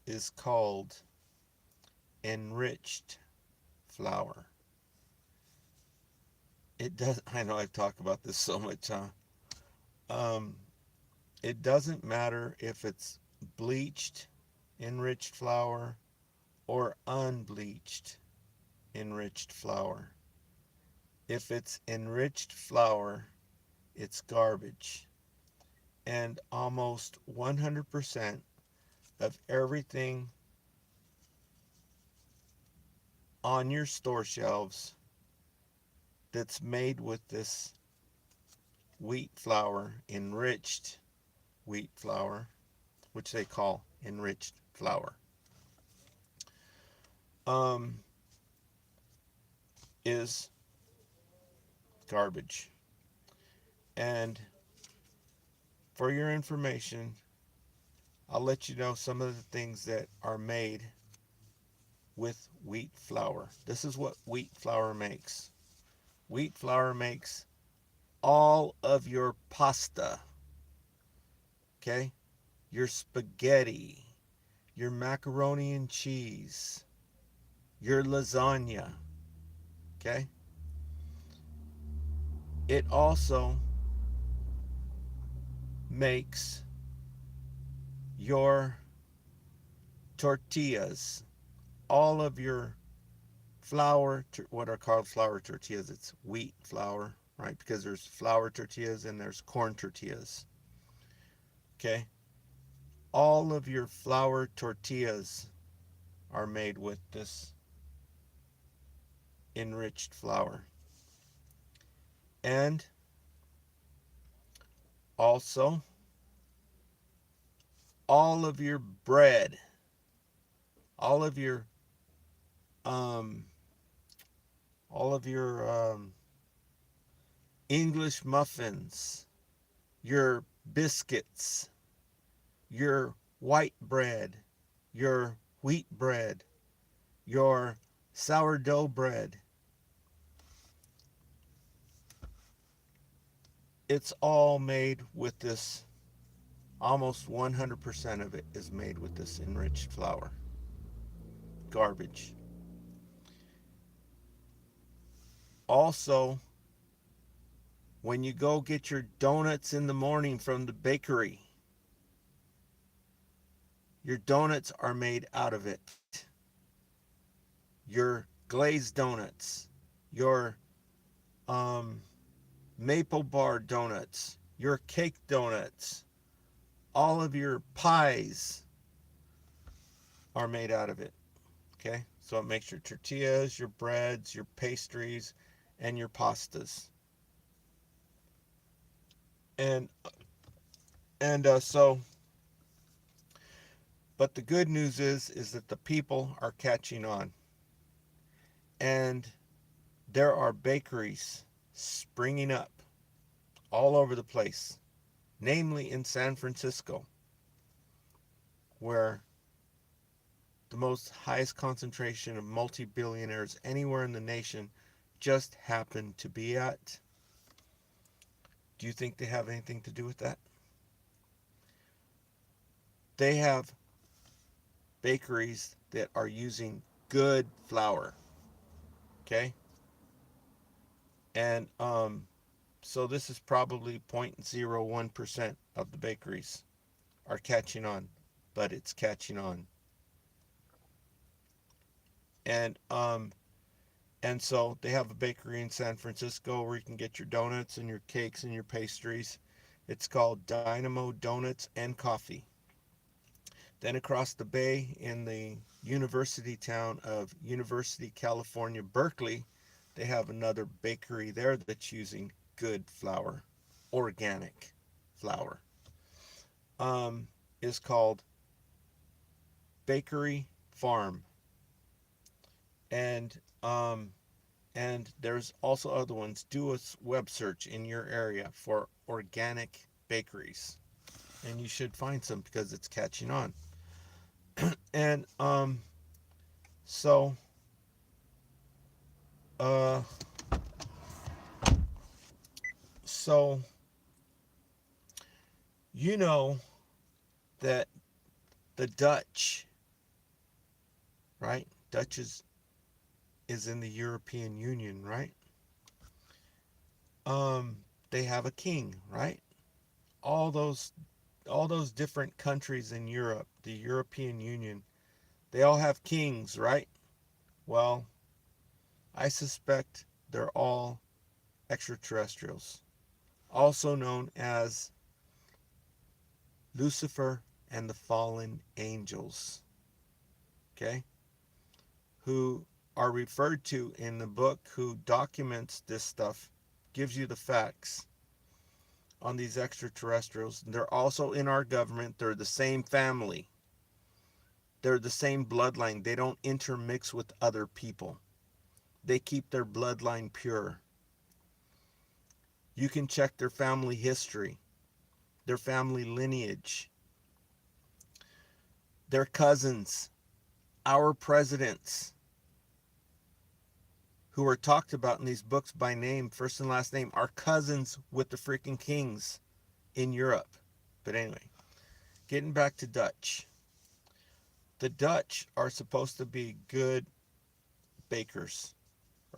is called enriched flour. It does, I know I've talked about this so much, huh? Um, it doesn't matter if it's bleached enriched flour or unbleached enriched flour. If it's enriched flour, it's garbage. And almost 100% of everything on your store shelves that's made with this wheat flour, enriched wheat flour, which they call enriched flour, um, is garbage. And for your information, I'll let you know some of the things that are made with wheat flour. This is what wheat flour makes. Wheat flour makes all of your pasta, okay? Your spaghetti, your macaroni and cheese, your lasagna, okay? It also makes your tortillas, all of your flour, what are called flour tortillas. It's wheat flour, right? Because there's flour tortillas and there's corn tortillas, okay? All of your flour tortillas are made with this enriched flour. And also, all of your bread, all of your um, all of your English muffins, your biscuits, your white bread, your wheat bread, your sourdough bread. It's all made with this, almost 100% of it is made with this enriched flour. Garbage. Also, when you go get your donuts in the morning from the bakery, your donuts are made out of it. Your glazed donuts, your um, maple bar donuts, your cake donuts, all of your pies are made out of it. Okay? So it makes your tortillas, your breads, your pastries, and your pastas. And so, but the good news is that the people are catching on, and there are bakeries springing up all over the place, namely in San Francisco, where the most highest concentration of multi-billionaires anywhere in the nation just happen to be at. Do you think they have anything to do with that? They have bakeries that are using good flour, okay? And so this is probably 0.01% of the bakeries are catching on, but it's catching on. And and so they have a bakery in San Francisco where you can get your donuts and your cakes and your pastries. It's called Dynamo Donuts and Coffee. Then across the bay in the university town of University, California, Berkeley, they have another bakery there that's using good flour, organic flour. Is called Bakery Farm. And and there's also other ones. Do a web search in your area for organic bakeries. and you should find some because it's catching on. And so uh so you know that the Dutch, right? Dutch is in the European Union, right? They have a king, right? All those all those different countries in Europe, the European Union, they all have kings, right? Well, I suspect they're all extraterrestrials, also known as Lucifer and the fallen angels, okay? Who are referred to in the book, who documents this stuff, gives you the facts on these extraterrestrials. They're also in our government. They're the same family. They're the same bloodline. They don't intermix with other people. They keep their bloodline pure. You can check their family history, their family lineage, their cousins, our presidents who are talked about in these books by name, first and last name, are cousins with the freaking kings in Europe. But anyway, getting back to Dutch. The Dutch are supposed to be good bakers,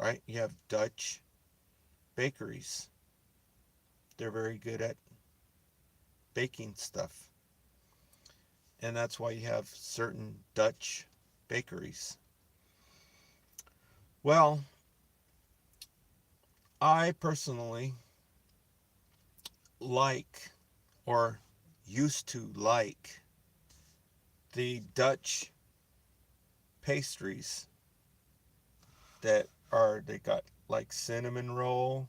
right? You have Dutch bakeries. They're very good at baking stuff. And that's why you have certain Dutch bakeries. Well, I personally like, or used to like, the Dutch pastries they got like cinnamon roll,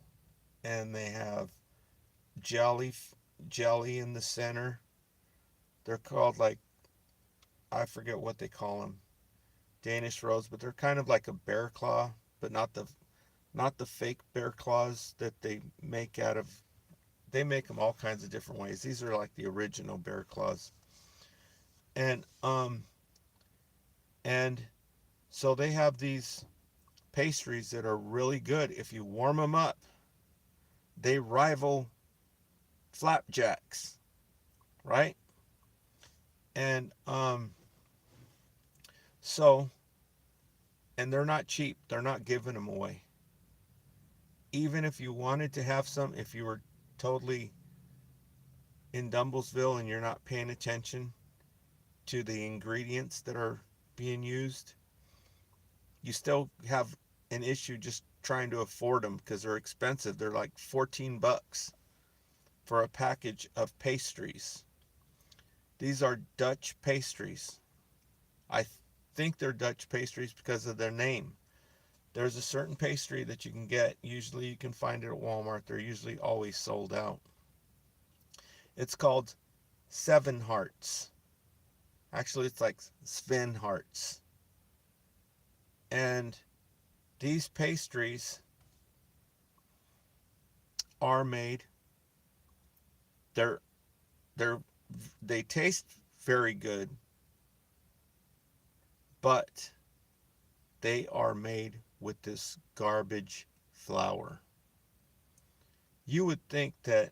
and they have jelly jelly in the center. They're called, like, I forget what they call them, Danish rolls, but they're kind of like a bear claw, but not the fake bear claws that they make out of. They make them all kinds of different ways. These are like the original bear claws. And and so they have these pastries that are really good. If you warm them up, they rival flapjacks, right? And so and they're not cheap. They're not giving them away. Even if you wanted to have some, if you were totally in Dumblesville and you're not paying attention to the ingredients that are being used, you still have an issue just trying to afford them because they're expensive. They're like 14 bucks for a package of pastries. These are Dutch pastries. I think they're Dutch pastries because of their name. There's a certain pastry that you can get. Usually you can find it at Walmart. They're usually always sold out. It's called Seven Hearts. Actually, it's like Sven Hearts. And these pastries are made. They're they're they taste very good, but they are made with this garbage flour. You would think that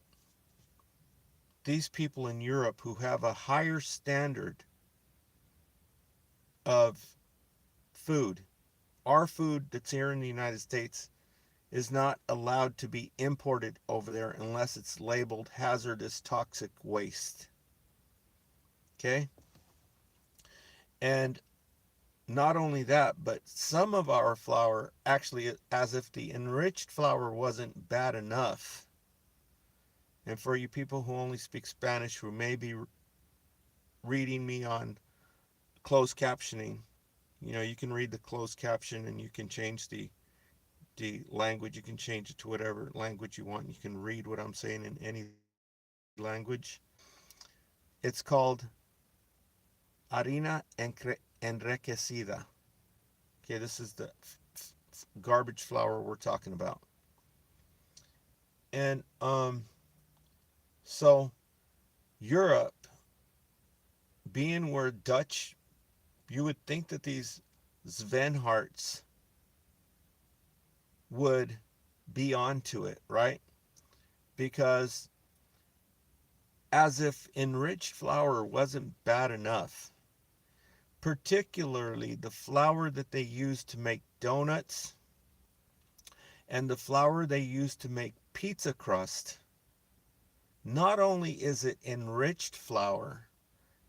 these people in Europe who have a higher standard of food, our food that's here in the United States is not allowed to be imported over there unless it's labeled hazardous toxic waste. Okay? And not only that, but some of our flour, actually, as if the enriched flour wasn't bad enough. And for you people who only speak Spanish, who may be reading me on closed captioning, you can read the closed caption and you can change the language. You can change it to whatever language you want. You can read what I'm saying in any language. It's called harina enriquecida. Okay, this is the garbage flour we're talking about. And so Europe being we're Dutch, you would think that these Svenharts would be onto it, right? Because as if enriched flour wasn't bad enough, particularly the flour that they use to make donuts and the flour they use to make pizza crust. Not only is it enriched flour,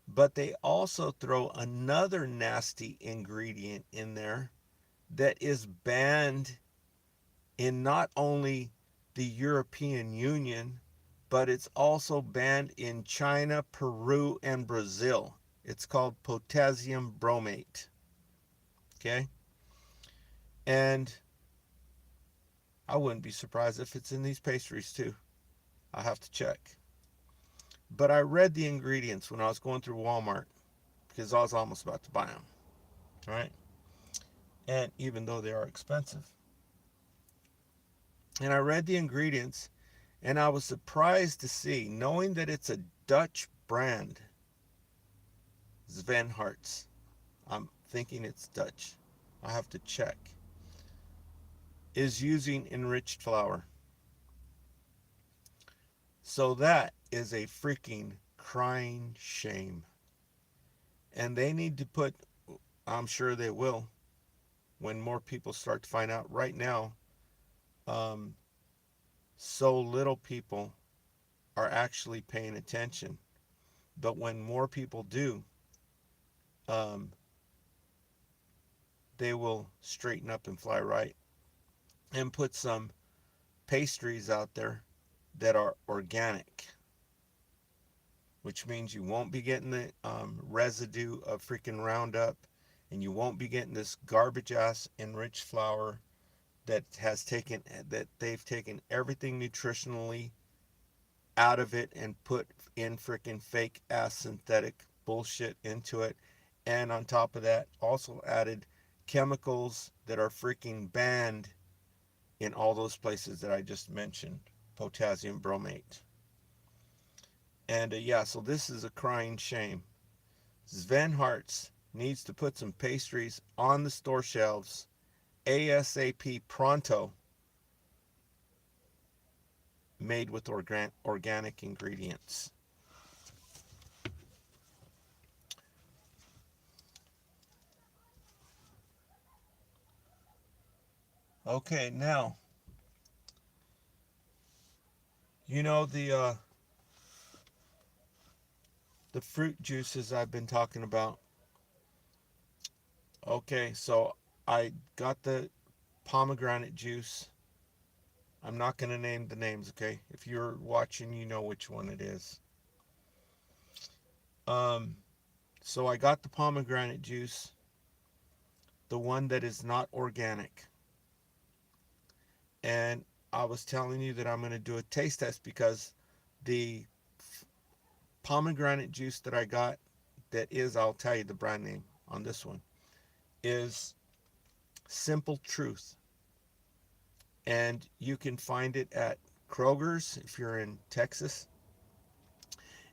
but they also throw another nasty ingredient in there that is banned in not only the European Union, but it's also banned in China, Peru, and Brazil. It's called potassium bromate. Okay? And I wouldn't be surprised if it's in these pastries too. I'll have to check. But I read the ingredients when I was going through Walmart because I was almost about to buy them. Right? And even though they are expensive. And I read the ingredients and I was surprised to see, knowing that it's a Dutch brand, Svenharts. I'm thinking it's Dutch. I have to check. Is using enriched flour. So that is a freaking crying shame. And they need to put, I'm sure they will, when more people start to find out. Right now, um, so little people are actually paying attention. But when more people do, um, they will straighten up and fly right and put some pastries out there that are organic, which means you won't be getting the residue of freaking Roundup, and you won't be getting this garbage ass enriched flour that they've taken everything nutritionally out of it and put in freaking fake ass synthetic bullshit into it, and on top of that also added chemicals that are freaking banned in all those places that I just mentioned, potassium bromate. And yeah, so this is a crying shame. Sven Hartz needs to put some pastries on the store shelves ASAP pronto, made with organic ingredients. Okay, now, you know the fruit juices I've been talking about. Okay, so I got the pomegranate juice. I'm not going to name the names, okay? If you're watching, you know which one it is. Um, so I got the pomegranate juice, the one that is not organic. And I was telling you that I'm going to do a taste test because the pomegranate juice that I got, that is, I'll tell you the brand name on this one, is Simple Truth. And you can find it at Kroger's if you're in Texas.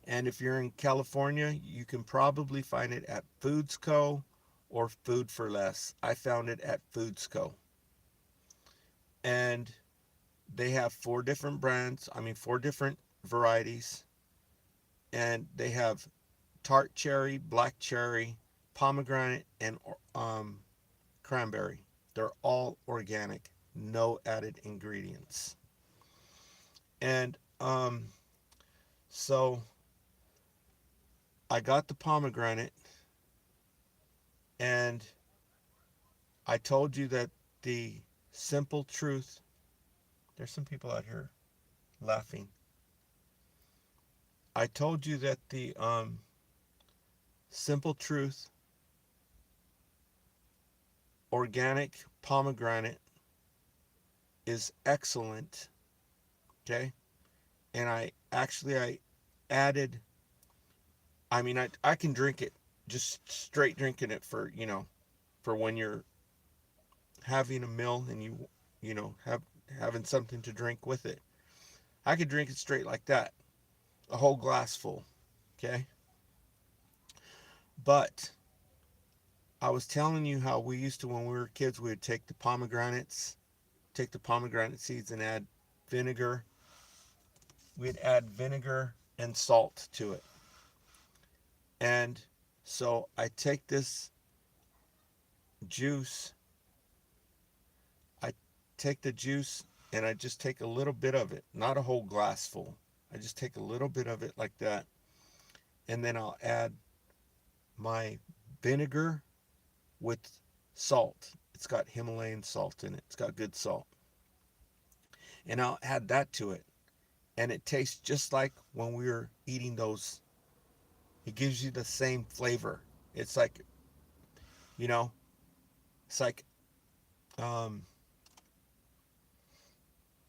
And if you're in California, you can probably find it at Foods Co. or Food for Less. I found it at Foods Co. And they have four different varieties. And they have tart cherry, black cherry, pomegranate, and cranberry. They're all organic, no added ingredients. And so I got the pomegranate, and I told you that the Simple Truth, there's some people out here laughing. I told you that the Simple Truth organic pomegranate is excellent, okay? And I added, I can drink it, just straight drinking it for, for when you're having a meal and having something to drink with it. I could drink it straight like that, a whole glass full, okay? But I was telling you how we used to, when we were kids, we would take the pomegranate seeds and add vinegar. We'd add vinegar and salt to it. And so I take this juice, I take the juice and I just take a little bit of it, not a whole glass full. I just take a little bit of it like that. And then I'll add my vinegar with salt. It's got Himalayan salt in it. It's got good salt. And I'll add that to it. And it tastes just like when we were eating those. It gives you the same flavor. It's like, you know, it's like, um,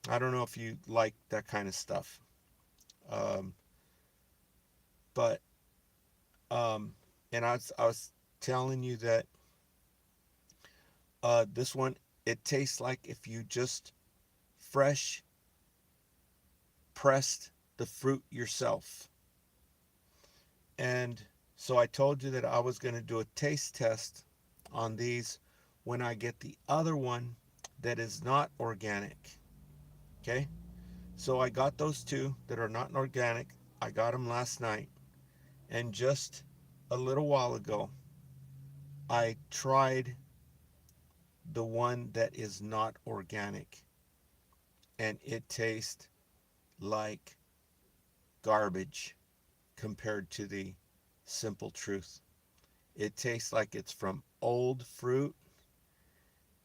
I don't know if you like that kind of stuff. Um, but, um, and I was telling you that this one, it tastes like if you just fresh pressed the fruit yourself. And so I told you that I was going to do a taste test on these when I get the other one that is not organic. Okay? So I got those two that are not organic. I got them last night. And just a little while ago, I tried the one that is not organic. And it tastes like garbage compared to the simple truth. It tastes like it's from old fruit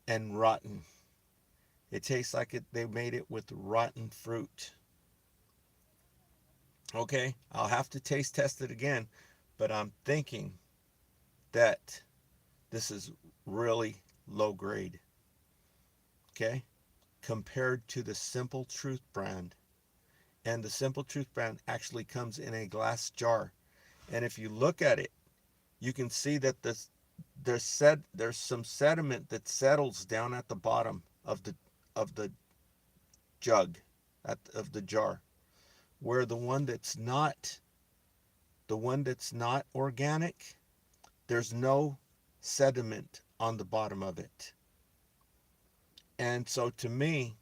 and rotten. It tastes like they made it with rotten fruit. Okay, I'll have to taste test it again, but I'm thinking that this is really low grade. Okay, compared to the Simple Truth brand. And the Simple Truth brand actually comes in a glass jar. And if you look at it, you can see that there's some sediment that settles down at the bottom of the jug, of the jar, where the one that's not organic, there's no sediment on the bottom of it. And so to me,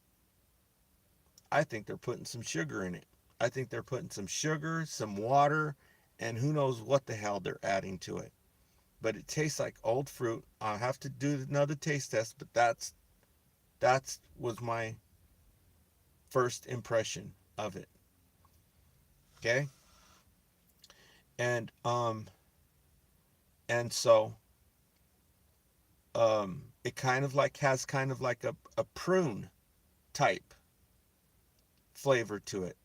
I think they're putting some sugar in it. I think they're putting some sugar, some water, and who knows what the hell they're adding to it. But it tastes like old fruit. I'll have to do another taste test, but that's was my first impression of it. Okay? And and so it kind of like has kind of like a prune type flavor to it.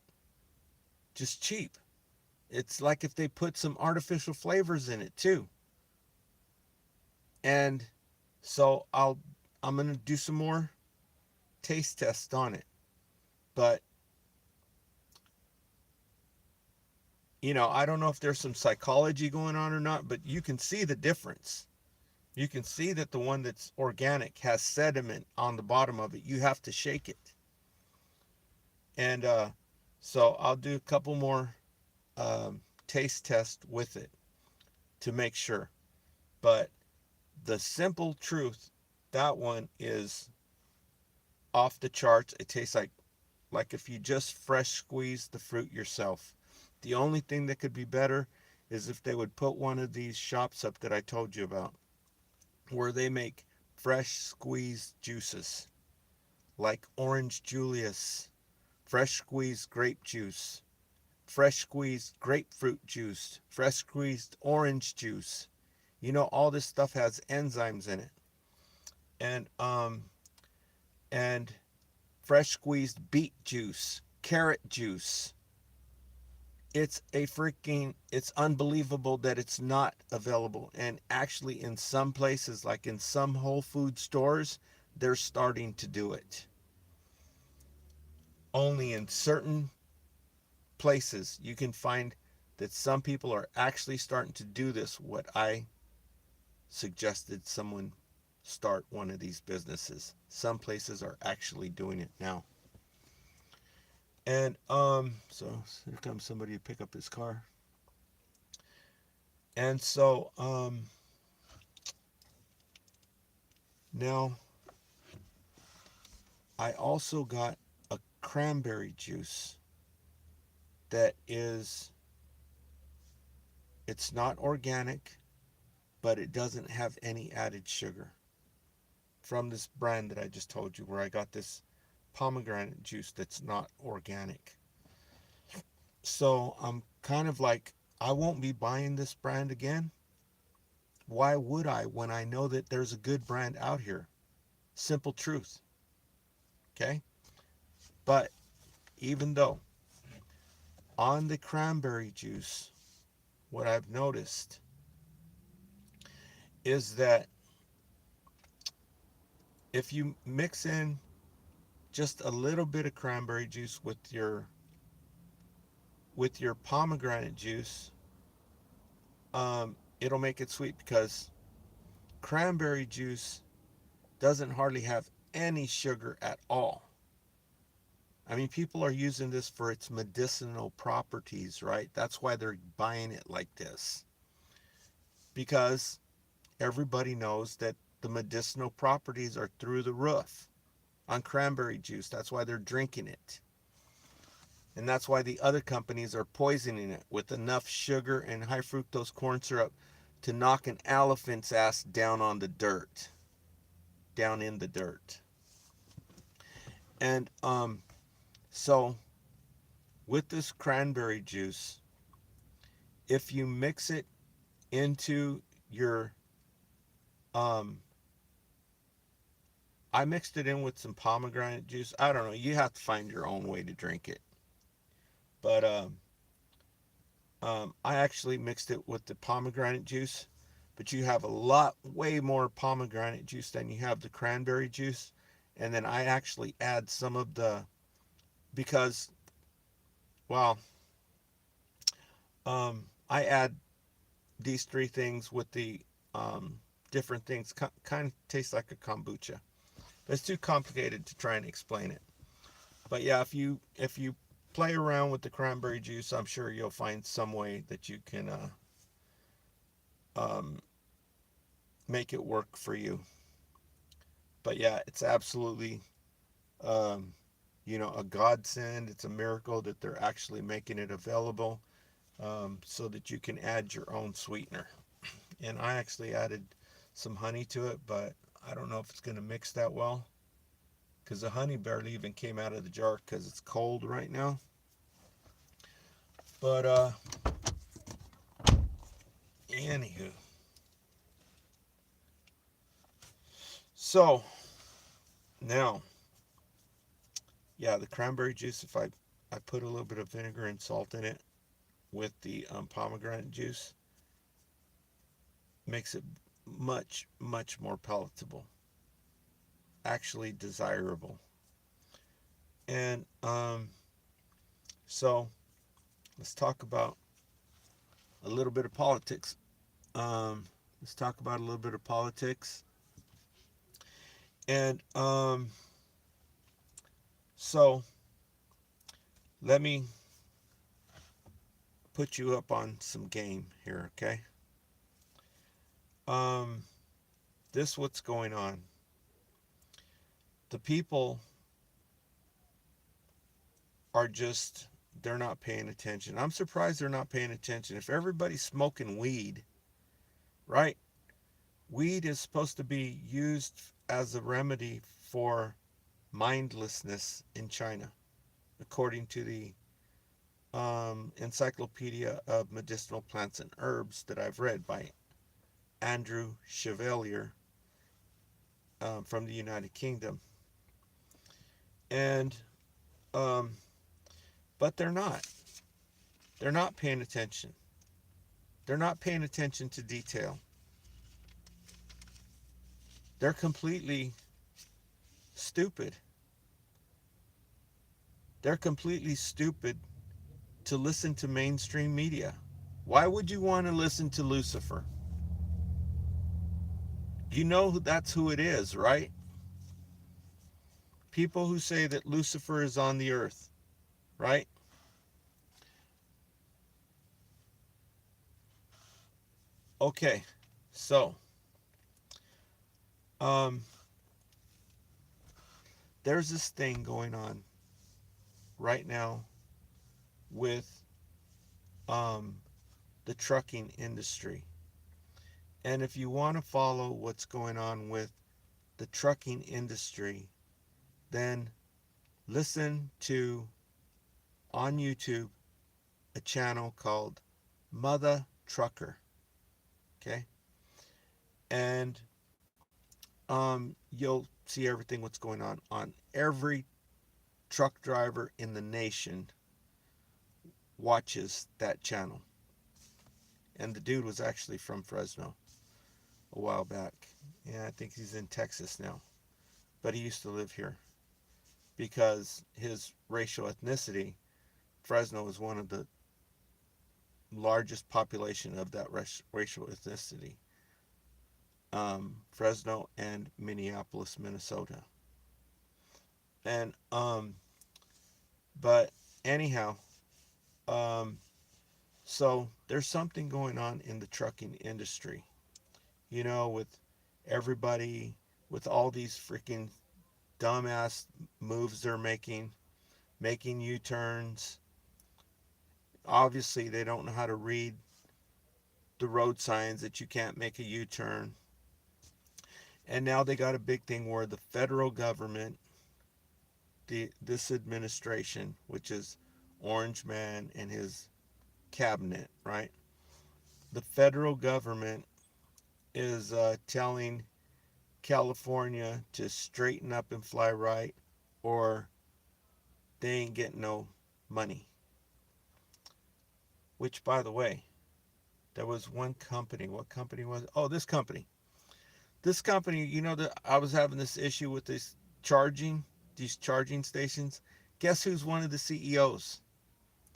Just cheap. It's like if they put some artificial flavors in it too. And so I'm going to do some more taste tests on it. But I don't know if there's some psychology going on or not, but you can see the difference. You can see that the one that's organic has sediment on the bottom of it. You have to shake it. And so I'll do a couple more taste tests with it to make sure. But the Simple Truth, that one is off the charts. It tastes like if you just fresh squeeze the fruit yourself. The only thing that could be better is if they would put one of these shops up that I told you about, where they make fresh squeezed juices like orange Julius, fresh squeezed grape juice, fresh squeezed grapefruit juice, fresh squeezed orange juice. All this stuff has enzymes in it. And fresh squeezed beet juice, carrot juice. It's unbelievable that it's not available. And actually, in some places, like in some Whole Food stores, they're starting to do it. Only in certain places you can find that some people are actually starting to do this, what I suggested someone start one of these businesses. Some places are actually doing it now. And so here comes somebody to pick up his car. And so now I also got a cranberry juice that is, it's not organic, but it doesn't have any added sugar, from this brand that I just told you, where I got this pomegranate juice that's not organic. So I'm kind of like, I won't be buying this brand again. Why would I, when I know that there's a good brand out here? Simple truth. Okay? But even though, on the cranberry juice, what I've noticed is that if you mix in just a little bit of cranberry juice with your pomegranate juice, it'll make it sweet, because cranberry juice doesn't hardly have any sugar at all. I mean, people are using this for its medicinal properties, right? That's why they're buying it like this. Because everybody knows that the medicinal properties are through the roof on cranberry juice. That's why they're drinking it. And that's why the other companies are poisoning it with enough sugar and high fructose corn syrup to knock an elephant's ass down on the dirt, down in the dirt. And so with this cranberry juice, if you mix it into your um I mixed it in with some pomegranate juice. I don't know, you have to find your own way to drink it. But I actually mixed it with the pomegranate juice, but you have a lot, way more pomegranate juice than you have the cranberry juice. And then I actually add some of the, because, well, I add these three things with the different things. Kind of tastes like a kombucha, but it's too complicated to try and explain it. But yeah, if you play around with the cranberry juice, I'm sure you'll find some way that you can um, make it work for you. But yeah, it's absolutely um, a godsend. It's a miracle that they're actually making it available, so that you can add your own sweetener. And I actually added some honey to it, but I don't know if it's going to mix that well, because the honey barely even came out of the jar because it's cold right now. But anywho, so now, yeah, the cranberry juice, if I put a little bit of vinegar and salt in it with the pomegranate juice, makes it much, much more palatable, actually desirable. And so let's talk about a little bit of politics. Let's talk about a little bit of politics. And so let me put you up on some game here, okay? Um, this what's going on. The people are just, they're not paying attention. I'm surprised they're not paying attention. If everybody's smoking weed, right? Weed is supposed to be used as a remedy for mindlessness in China, according to the Encyclopedia of Medicinal Plants and Herbs that I've read by Andrew Chevalier, from the United Kingdom. And um, but they're not. They're not paying attention. They're not paying attention to detail. They're completely stupid. They're completely stupid to listen to mainstream media. Why would you want to listen to Lucifer? You know that's who it is, right? People who say that Lucifer is on the earth, right? Okay, so um, there's this thing going on right now with um, the trucking industry. And if you want to follow what's going on with the trucking industry, then listen to on YouTube a channel called Mother Trucker. Okay, and you'll see everything what's going on every truck driver in the nation watches that channel. And the dude was actually from Fresno a while back. Yeah, I think he's in Texas now, but he used to live here because his racial ethnicity, Fresno is one of the largest population of that racial ethnicity. Fresno and Minneapolis, Minnesota. And but anyhow, um, so there's something going on in the trucking industry. With everybody, with all these freaking dumbass moves they're making U-turns. Obviously, they don't know how to read the road signs that you can't make a U-turn. And now they got a big thing where the federal government, this administration, which is Orange Man and his cabinet, right? The federal government is telling California to straighten up and fly right, or they ain't getting no money. Which, by the way, there was one company. What company was it? Oh, this company. This company, that I was having this issue with these charging stations. Guess who's one of the CEOs?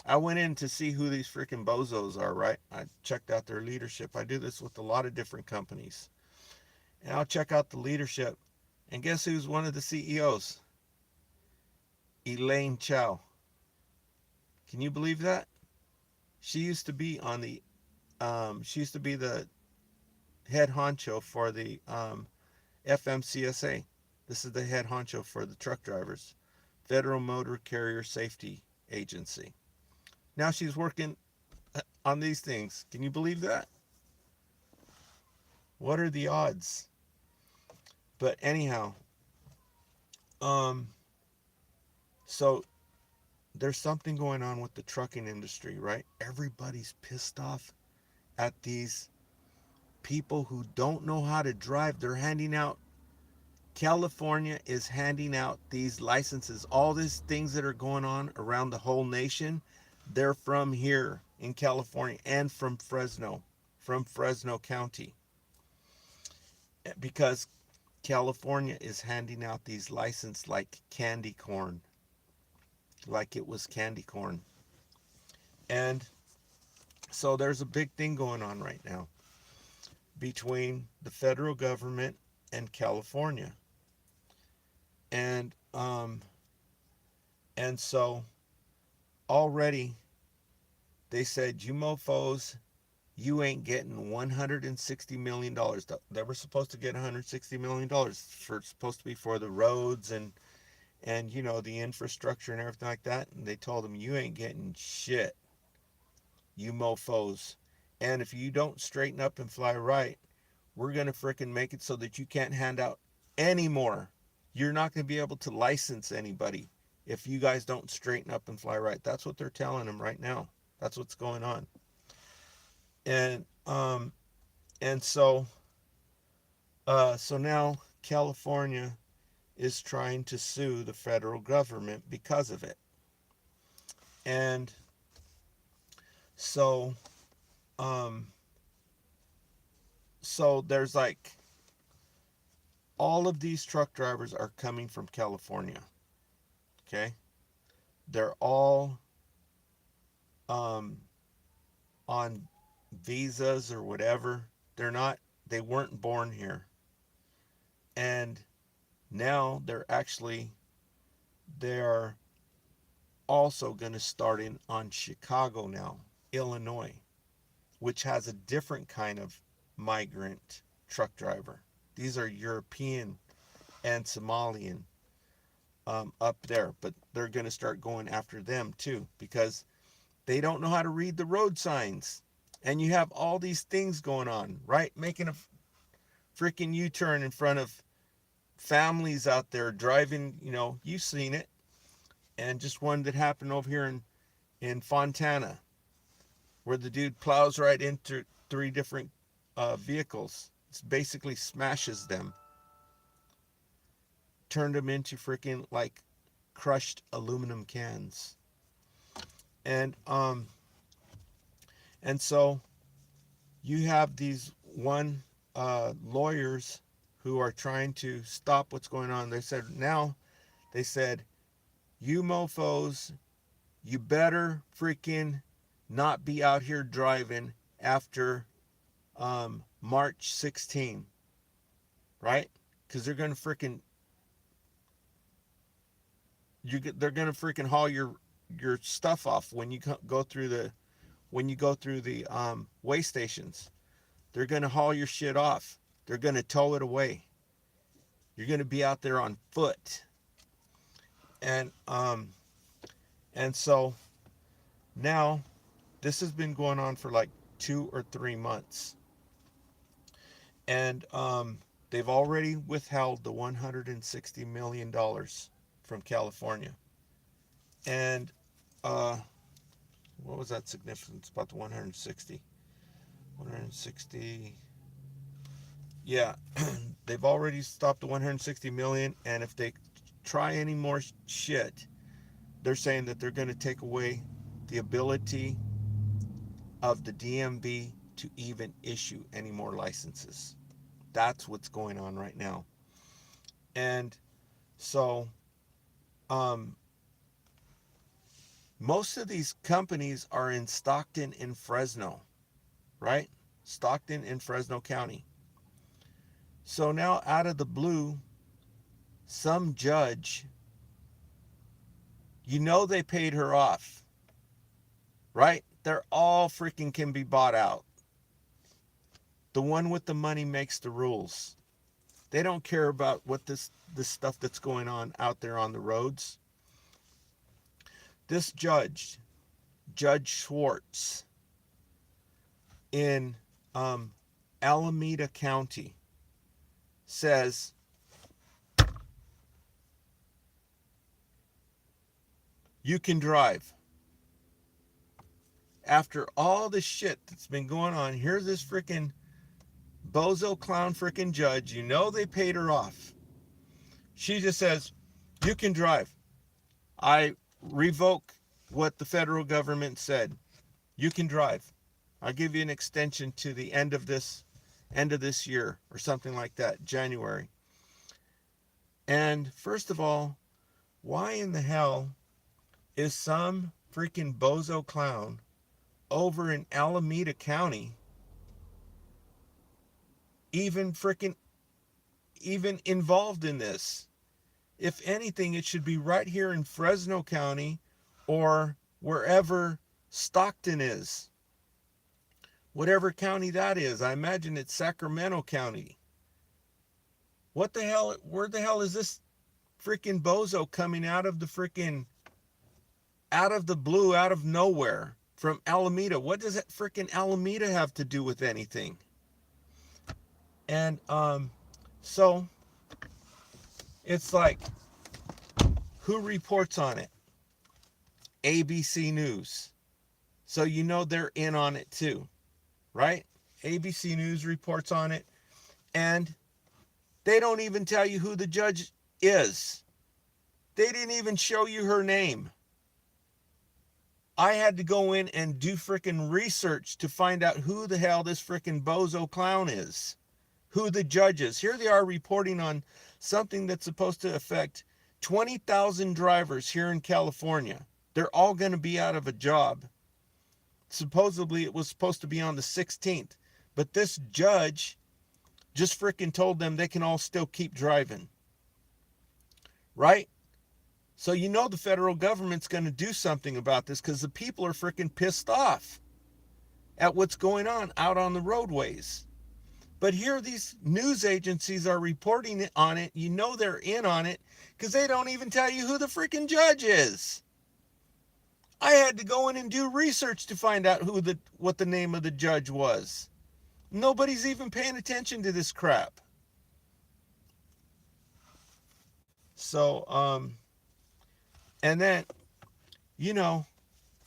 I went in to see who these freaking bozos are, right? I checked out their leadership. I do this with a lot of different companies. And I'll check out the leadership. And guess who's one of the CEOs? Elaine Chao. Can you believe that? She used to be the head honcho for the FMCSA. This is the head honcho for the truck drivers, Federal Motor Carrier Safety Agency. Now she's working on these things. Can you believe that? What are the odds? But anyhow, um, so there's something going on with the trucking industry, right? Everybody's pissed off at these people who don't know how to drive. They're handing out, California is handing out these licenses. All these things that are going on around the whole nation, they're from here in California and from Fresno County. Because California is handing out these licenses like candy corn, like it was candy corn. And so there's a big thing going on right now between the federal government and California. And so already they said, you mofos, you ain't getting $160 million. They were supposed to get $160 million for, supposed to be for the roads and the infrastructure and everything like that. And they told them, you ain't getting shit, you mofos. And if you don't straighten up and fly right, we're gonna frickin' make it so that you can't hand out any more. You're not gonna be able to license anybody if you guys don't straighten up and fly right. That's what they're telling them right now. That's what's going on. And so now California is trying to sue the federal government because of it. And so so there's like, all of these truck drivers are coming from California. Okay? They're all on visas or whatever. They weren't born here. And now they're also going to start in on Chicago now, Illinois, which has a different kind of migrant truck driver. These are European and Somalian up there, but they're going to start going after them too because they don't know how to read the road signs. And you have all these things going on, right? Making a freaking U-turn in front of families out there driving, you've seen it. And just one that happened over here in Fontana, where the dude plows right into 3 different vehicles. It basically smashes them. Turned them into freaking like crushed aluminum cans. And so you have these lawyers who are trying to stop what's going on. They said, you mofos, you better freaking not be out here driving after March 16, right? Because they're gonna freaking haul your stuff off when you go through the way stations. They're gonna haul your shit off. They're gonna tow it away. You're gonna be out there on foot. And so now this has been going on for like 2 or 3 months. And they've already withheld the $160 million from California. And what was that significance about the 160? 160. Yeah, they've already stopped the 160 million, and if they try any more shit, they're saying that they're going to take away the ability of the DMV to even issue any more licenses. That's what's going on right now. And so most of these companies are in Stockton and Fresno, right? Stockton and Fresno County. So now out of the blue, some judge, they paid her off, right? They're all freaking can be bought out. The one with the money makes the rules. They don't care about what this stuff that's going on out there on the roads. This Judge Schwartz in Alameda County says you can drive. After all the shit that's been going on, here's this freaking bozo clown freaking judge. They paid her off. She just says, you can drive. I revoke what the federal government said. You can drive. I'll give you an extension to the end of this year or something like that, January. And first of all, why in the hell is some freaking bozo clown over in Alameda County even involved in this? If anything, it should be right here in Fresno County or wherever Stockton is. Whatever county that is. I imagine it's Sacramento County. What the hell? Where the hell is this freaking bozo coming out of the blue, out of nowhere from Alameda? What does that freaking Alameda have to do with anything? And so it's like, who reports on it? ABC News. So they're in on it too, right? ABC News reports on it, and they don't even tell you who the judge is. They didn't even show you her name. I had to go in and do freaking research to find out who the hell this freaking bozo clown is. Who the judge is. Here they are reporting on something that's supposed to affect 20,000 drivers here in California. They're all going to be out of a job. Supposedly it was supposed to be on the 16th. But this judge just freaking told them they can all still keep driving. Right? So the federal government's going to do something about this because the people are freaking pissed off at what's going on out on the roadways. But here these news agencies are reporting on it. You know they're in on it because they don't even tell you who the freaking judge is. I had to go in and do research to find out what the name of the judge was. Nobody's even paying attention to this crap. So, and then, you know,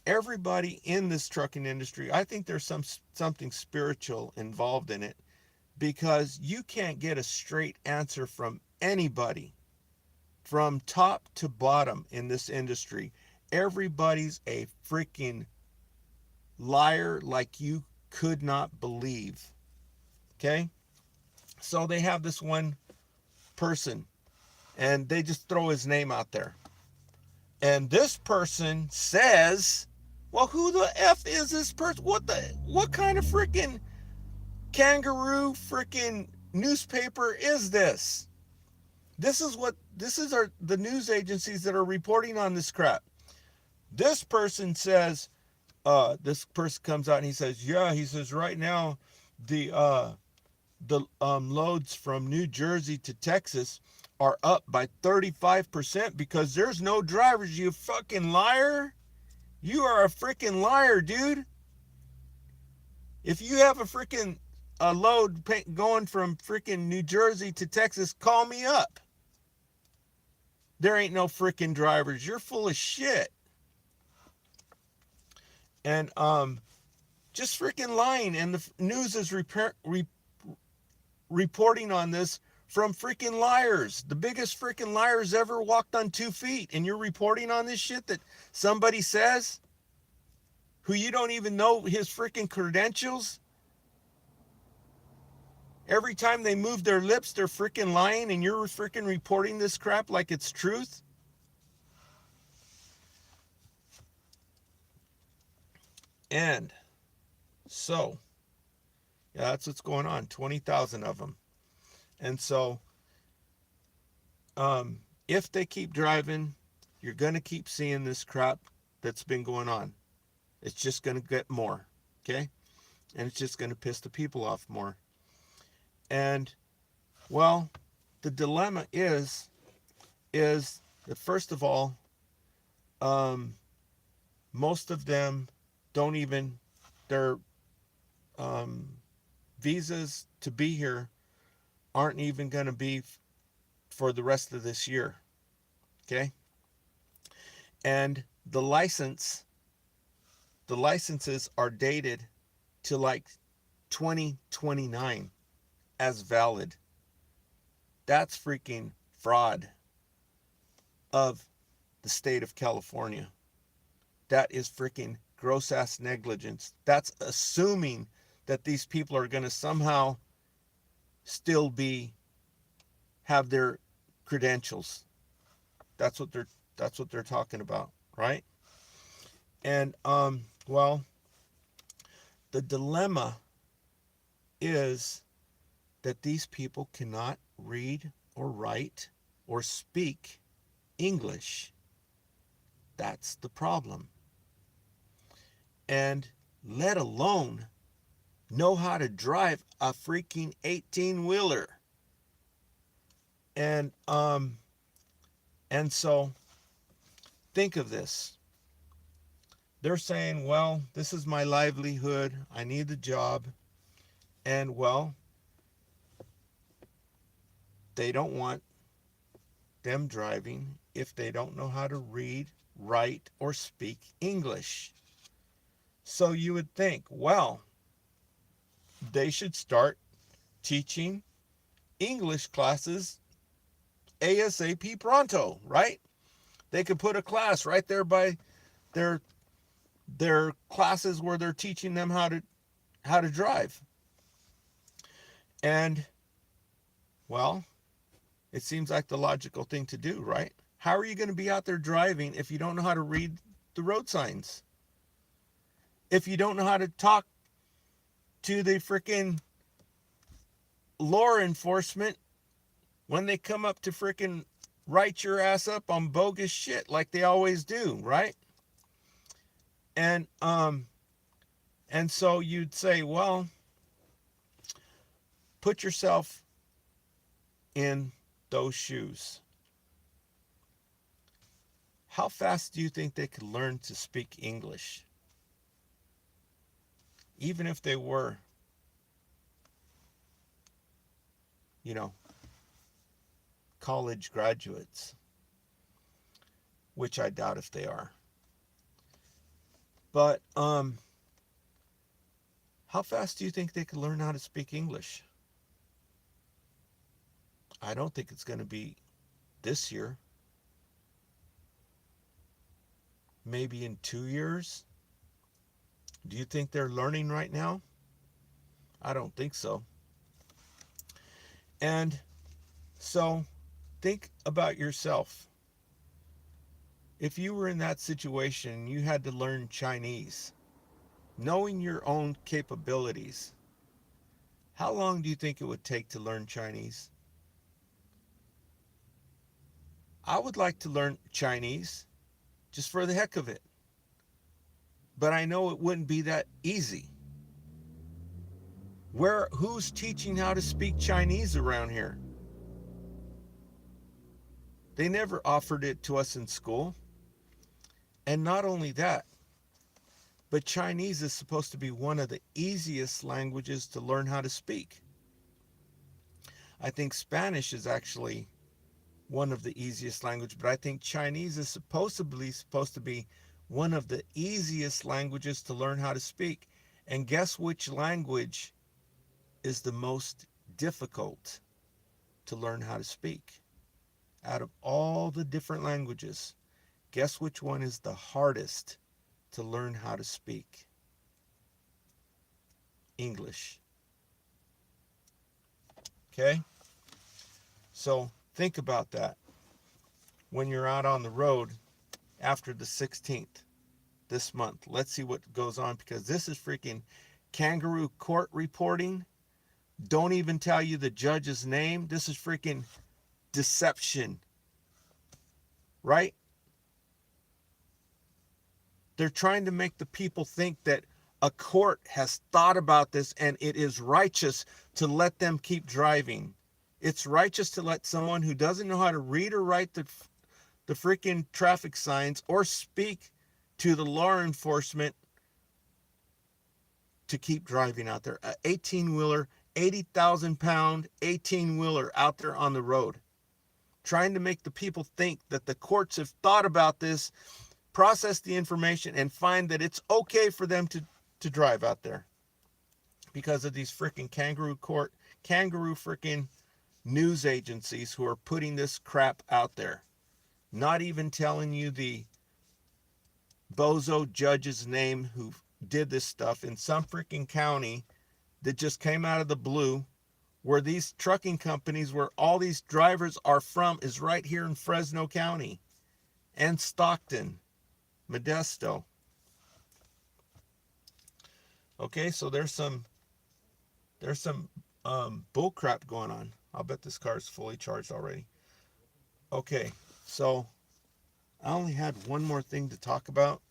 everybody in this trucking industry, I think there's something spiritual involved in it, because you can't get a straight answer from anybody from top to bottom in this industry. Everybody's a freaking liar like you could not believe. Okay? So they have this one person and they just throw his name out there. And this person says, well, who the F is this person? What kind of freaking kangaroo freaking newspaper is this? This is the news agencies that are reporting on this crap. This person says, this person comes out and he says, yeah, he says right now the loads from New Jersey to Texas are up by 35% because there's no drivers. You fucking liar. You are a freaking liar, dude. If you have a load going from freaking New Jersey to Texas, call me up. There ain't no freaking drivers. You're full of shit. And just freaking lying. And the news is reporting on this from freaking liars. The biggest freaking liars ever walked on 2 feet. And you're reporting on this shit that somebody says, who you don't even know his freaking credentials. Every time they move their lips, they're freaking lying, and you're freaking reporting this crap like it's truth. And so, yeah, that's what's going on. 20,000 of them. And so, if they keep driving, you're going to keep seeing this crap that's been going on. It's just going to get more, okay? And it's just going to piss the people off more. And, well, the dilemma is that, first of all, most of them don't even, their visas to be here aren't even going to be for the rest of this year, okay? And the licenses are dated to like 2029 as valid. That's freaking fraud of the state of California. That is freaking gross ass negligence. That's assuming that these people are going to somehow still have their credentials. That's what they're talking about, right? And well, the dilemma is that these people cannot read or write or speak English. That's the problem. And let alone know how to drive a freaking 18-wheeler. And so think of this. They're saying, well, this is my livelihood. I need the job. And, well, they don't want them driving if they don't know how to read, write, or speak English. So you would think, well, they should start teaching English classes ASAP pronto, right? They could put a class right there by their classes where they're teaching them how to drive. And, well, it seems like the logical thing to do, right? How are you going to be out there driving if you don't know how to read the road signs? If you don't know how to talk to the freaking law enforcement when they come up to freaking write your ass up on bogus shit like they always do, right? And so you'd say, well, Put yourself in those shoes. How fast do you think they could learn to speak English? Even if they were, you know, college graduates, which I doubt if they are. But how fast do you think they could learn how to speak English? I don't think it's going to be this year. Maybe in 2 years. Do you think they're learning right now? I don't think so. And so think about yourself. If you were in that situation and you had to learn Chinese, knowing your own capabilities, how long do you think it would take to learn Chinese? I would like to learn Chinese just for the heck of it. But I know it wouldn't be that easy. Who's teaching how to speak Chinese around here? They never offered it to us in school. And not only that, but Chinese is supposed to be one of the easiest languages to learn how to speak. I think Spanish is actually one of the easiest languages, but I think Chinese is supposed to be one of the easiest languages to learn how to speak. And guess which language is the most difficult to learn how to speak? Out of all the different languages, guess which one is the hardest to learn how to speak? English. Okay? So think about that when you're out on the road after the 16th this month. Let's see what goes on, because this is freaking kangaroo court reporting. Don't even tell you the judge's name. This is freaking deception. Right? They're trying to make the people think that a court has thought about this and it is righteous to let them keep driving. It's righteous to let someone who doesn't know how to read or write the freaking traffic signs or speak to the law enforcement to keep driving out there. An 18-wheeler, 80,000-pound 18-wheeler out there on the road, trying to make the people think that the courts have thought about this, process the information, and find that it's okay for them to drive out there because of these freaking kangaroo freaking news agencies who are putting this crap out there. Not even telling you the bozo judge's name who did this stuff in some freaking county that just came out of the blue, where these trucking companies, where all these drivers are from, is right here in Fresno County and Stockton, Modesto. Okay, so there's some bull crap going on. I'll bet this car is fully charged already. Okay, so I only had one more thing to talk about,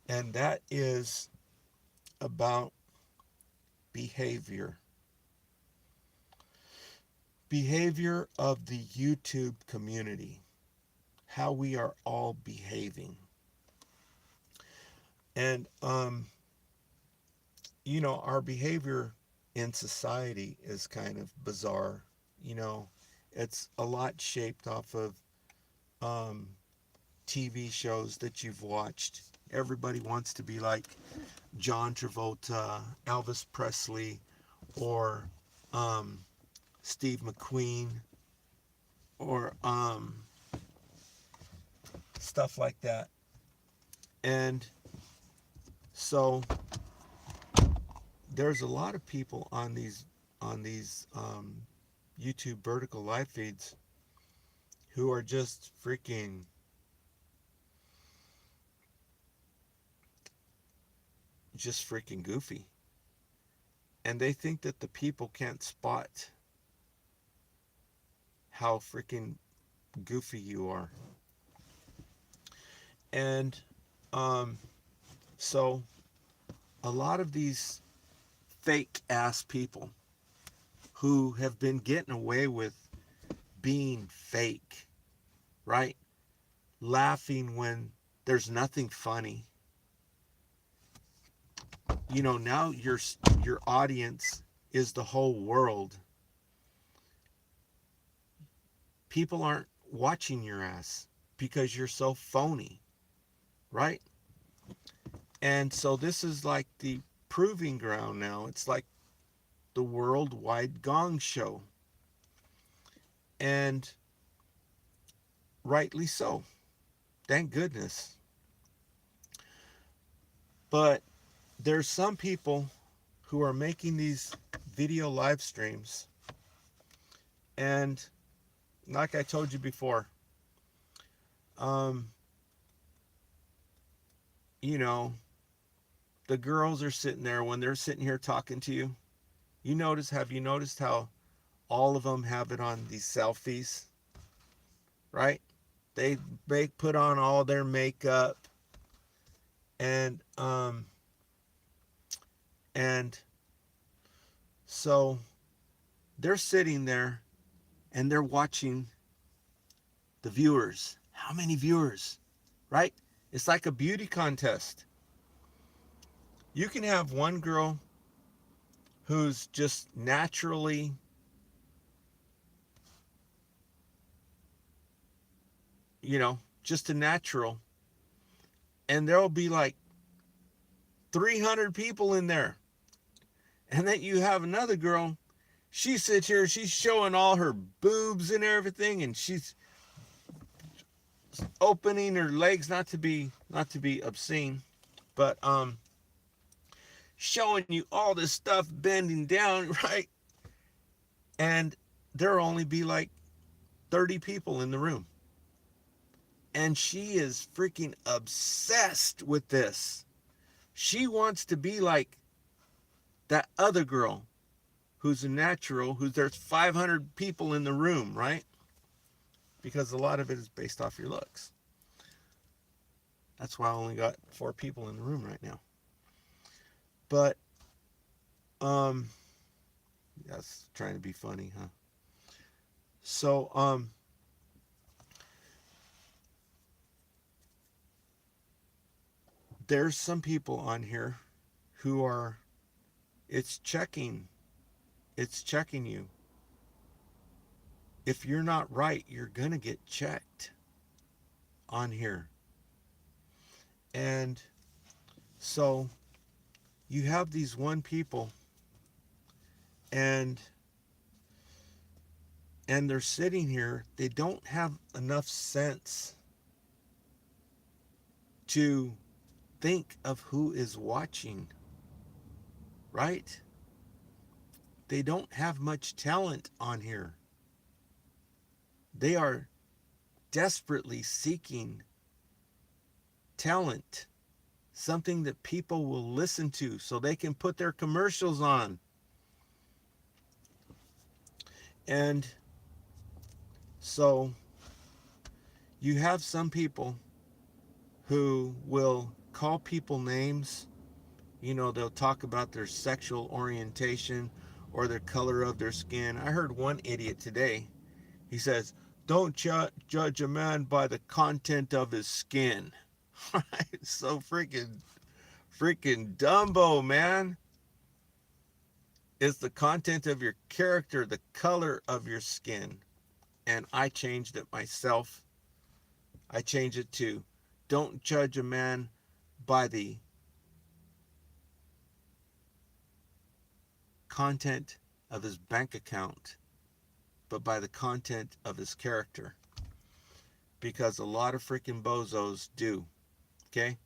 and that is about behavior. Behavior of the YouTube community. How we are all behaving. And, our behavior in society is kind of bizarre. It's a lot shaped off of TV shows that you've watched. Everybody wants to be like John Travolta, Elvis Presley, or Steve McQueen, or stuff like that. And so there's a lot of people on these YouTube vertical live feeds who are just freaking goofy. And they think that the people can't spot how freaking goofy you are. And so a lot of these fake ass people who have been getting away with being fake, right? Laughing when there's nothing funny. You know, now your audience is the whole world. People aren't watching your ass because you're so phony, right? And so this is like the proving ground now. It's like the worldwide gong show. And rightly so. Thank goodness. But there's some people who are making these video live streams. And like I told you before, um, you know, the girls are sitting there when they're sitting here talking to you. Have you noticed how all of them have it on these selfies, right? They put on all their makeup and and so they're sitting there and they're watching the viewers. How many viewers, right? It's like a beauty contest. You can have one girl who's just naturally, just a natural, and there'll be like 300 people in there. And then you have another girl, she sits here, she's showing all her boobs and everything, and she's opening her legs, not to be obscene, but showing you all this stuff bending down, right? And there'll only be like 30 people in the room. And she is freaking obsessed with this. She wants to be like that other girl who's a natural, there's 500 people in the room, right? Because a lot of it is based off your looks. That's why I only got 4 people in the room right now. But, that's trying to be funny, huh? So, there's some people on here who are, it's checking you. If you're not right, you're gonna get checked on here. And so you have these one people, and they're sitting here, they don't have enough sense to think of who is watching, right? They don't have much talent on here. They are desperately seeking talent, something that people will listen to so they can put their commercials on. And so you have some people who will call people names. They'll talk about their sexual orientation or the color of their skin. I heard one idiot today. He says, don't judge a man by the content of his skin. Right? So freaking Dumbo, man. It's the content of your character, the color of your skin. And I changed it myself. I changed it to, don't judge a man by the content of his bank account, but by the content of his character. Because a lot of freaking bozos do. Okay?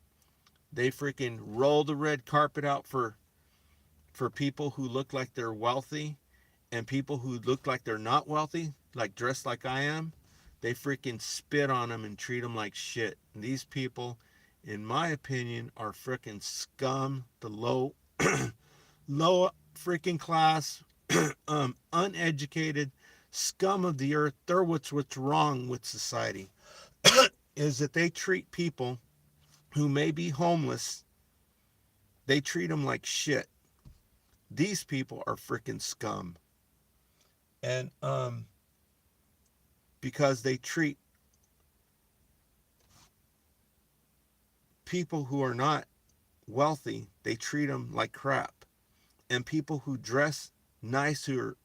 They freaking roll the red carpet out for people who look like they're wealthy, and people who look like they're not wealthy, like dressed like I am. They freaking spit on them and treat them like shit. And these people, in my opinion, are freaking scum. The low freaking class, uneducated scum of the earth. They're what's wrong with society. Is that they treat people who may be homeless, they treat them like shit. These people are freaking scum. And because they treat people who are not wealthy, they treat them like crap. And people who dress nice, who are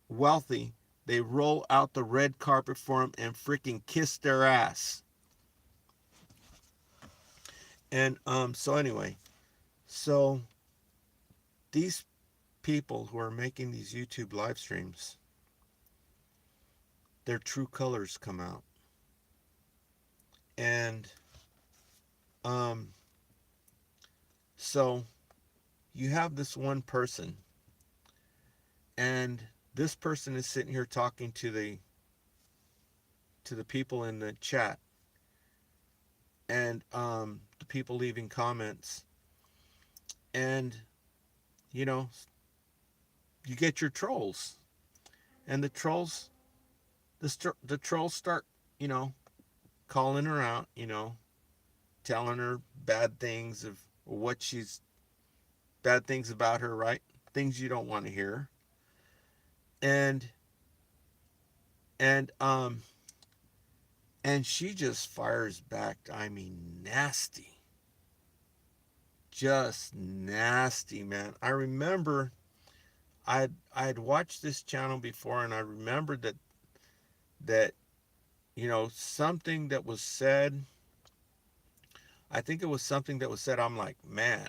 wealthy, they roll out the red carpet for them and freaking kiss their ass. And so anyway, so these people who are making these YouTube live streams, their true colors come out. And um so you have this one person, and this person is sitting here talking to the people in the chat, and the people leaving comments, and you know, you get your trolls, and the trolls start, you know, calling her out, you know, telling her bad things of what she's bad things about her, right? Things you don't want to hear. And and um and she just fires back, I mean, nasty. Just nasty, man. I remember I'd watched this channel before, and I remembered that you know, something that was said, I think it was something that was said, I'm like, man,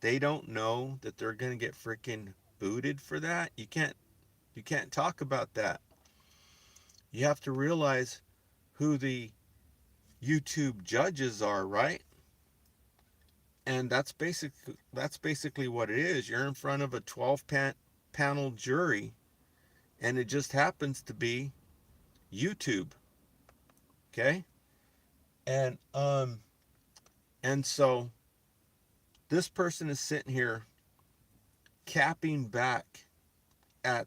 they don't know that they're going to get freaking booted for that. You can't talk about that. You have to realize who the YouTube judges are, right? And that's basically what it is. You're in front of a 12 panel jury, and it just happens to be YouTube. Okay? And so this person is sitting here capping back at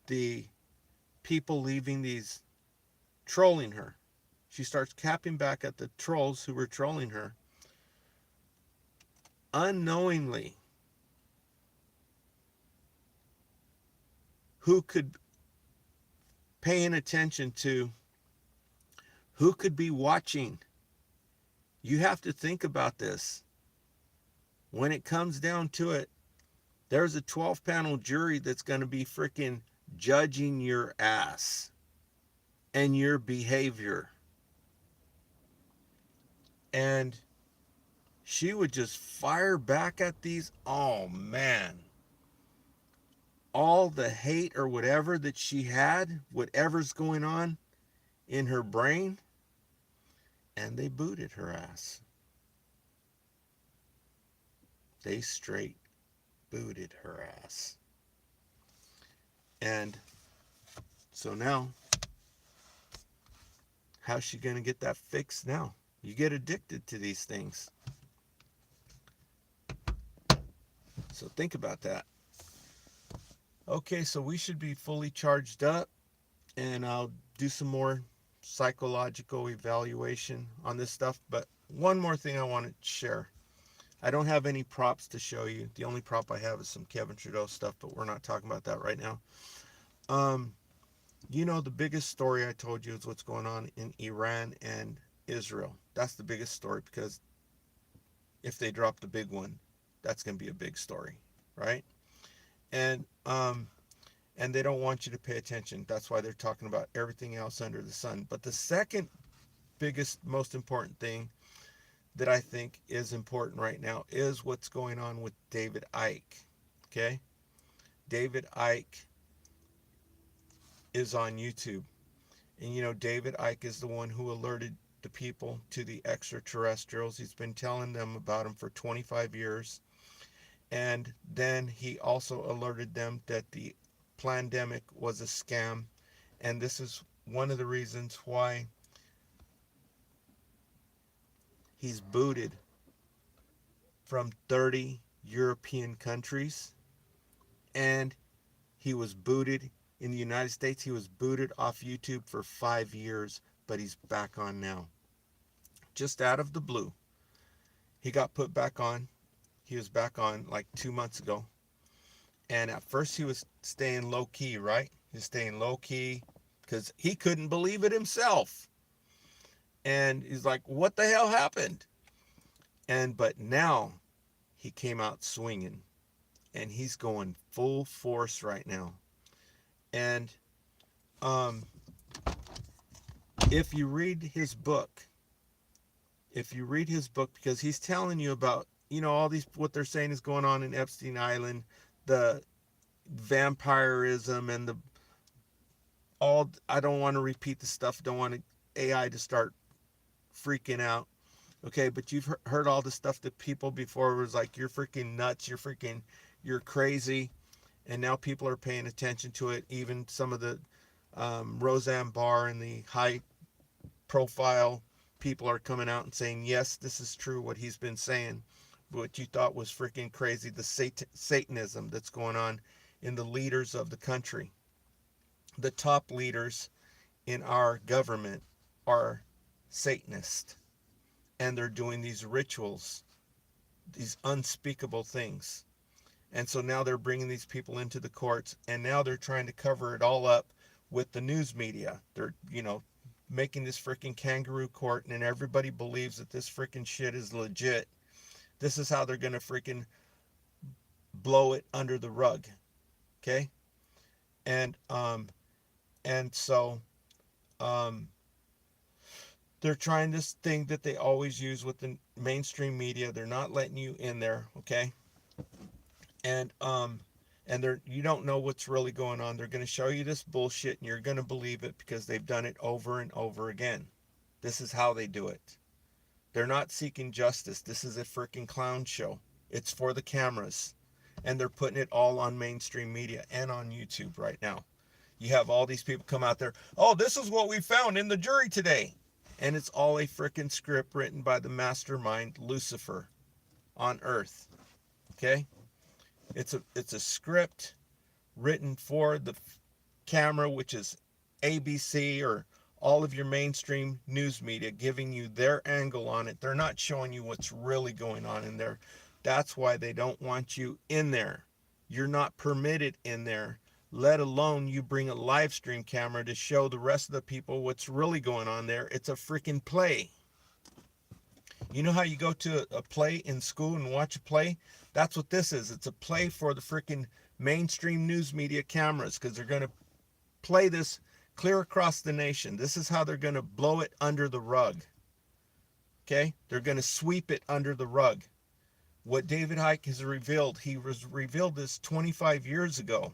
the people leaving these trolling her. She starts capping back at the trolls who were trolling her unknowingly. Who could paying attention to, who could be watching? You have to think about this. When it comes down to it, there's a 12 panel jury that's going to be freaking judging your ass and your behavior. And she would just fire back at these. Oh man. All the hate or whatever that she had, whatever's going on in her brain, and they booted her ass. They straight booted her ass. And so now, how's she going to get that fixed now? You get addicted to these things. So think about that. Okay, so we should be fully charged up, and I'll do some more psychological evaluation on this stuff. But one more thing I want to share. I don't have any props to show you. The only prop I have is some Kevin Trudeau stuff, but we're not talking about that right now. You know, the biggest story I told you is what's going on in Iran and Israel. That's the biggest story, because if they drop the big one, that's going to be a big story, right? And they don't want you to pay attention. That's why they're talking about everything else under the sun. But the second biggest, most important thing that I think is important right now is what's going on with David Icke. Okay? David Icke is on YouTube. And you know, David Icke is the one who alerted the people to the extraterrestrials. He's been telling them about them for 25 years. And then he also alerted them that the pandemic was a scam. And this is one of the reasons why he's booted from 30 European countries. And he was booted in the United States. He was booted off YouTube for 5 years, but he's back on now. Just out of the blue. He got put back on. He was back on like 2 months ago. And at first he was staying low key, right? He was staying low key because he couldn't believe it himself. And he's like, what the hell happened? But now he came out swinging, and he's going full force right now. And um, if you read his book, because he's telling you about, all these, what they're saying is going on in Epstein Island, the vampirism and I don't want to repeat the stuff. Don't want AI to start freaking out. Okay, but you've heard all the stuff that people before was like, you're freaking nuts, you're crazy. And now people are paying attention to it. Even some of the Roseanne Barr and the high profile people are coming out and saying, yes, this is true, what he's been saying. What you thought was freaking crazy, the Satanism that's going on in the leaders of the country. The top leaders in our government are Satanists, and they're doing these rituals, these unspeakable things. And so now they're bringing these people into the courts, and now they're trying to cover it all up with the news media. They're, making this freaking kangaroo court, and everybody believes that this freaking shit is legit. This is how they're going to freaking blow it under the rug. Okay? And so they're trying this thing that they always use with the mainstream media. They're not letting you in there, okay? And you don't know what's really going on. They're going to show you this bullshit, and you're going to believe it because they've done it over and over again. This is how they do it. They're not seeking justice. This is a freaking clown show. It's for the cameras. And they're putting it all on mainstream media and on YouTube right now. You have all these people come out there, oh, this is what we found in the jury today. And it's all a freaking script written by the mastermind Lucifer on Earth. Okay? It's a script written for the camera, which is ABC or all of your mainstream news media, giving you their angle on it. They're not showing you what's really going on in there. That's why they don't want you in there. You're not permitted in there, let alone you bring a live stream camera to show the rest of the people what's really going on there. It's a freaking play. You know how you go to a play in school and watch a play? That's what this is. It's a play for the freaking mainstream news media cameras, because they're going to play this clear across the nation. This is how they're going to blow it under the rug. Okay? They're going to sweep it under the rug. What David Icke has revealed, he revealed this 25 years ago.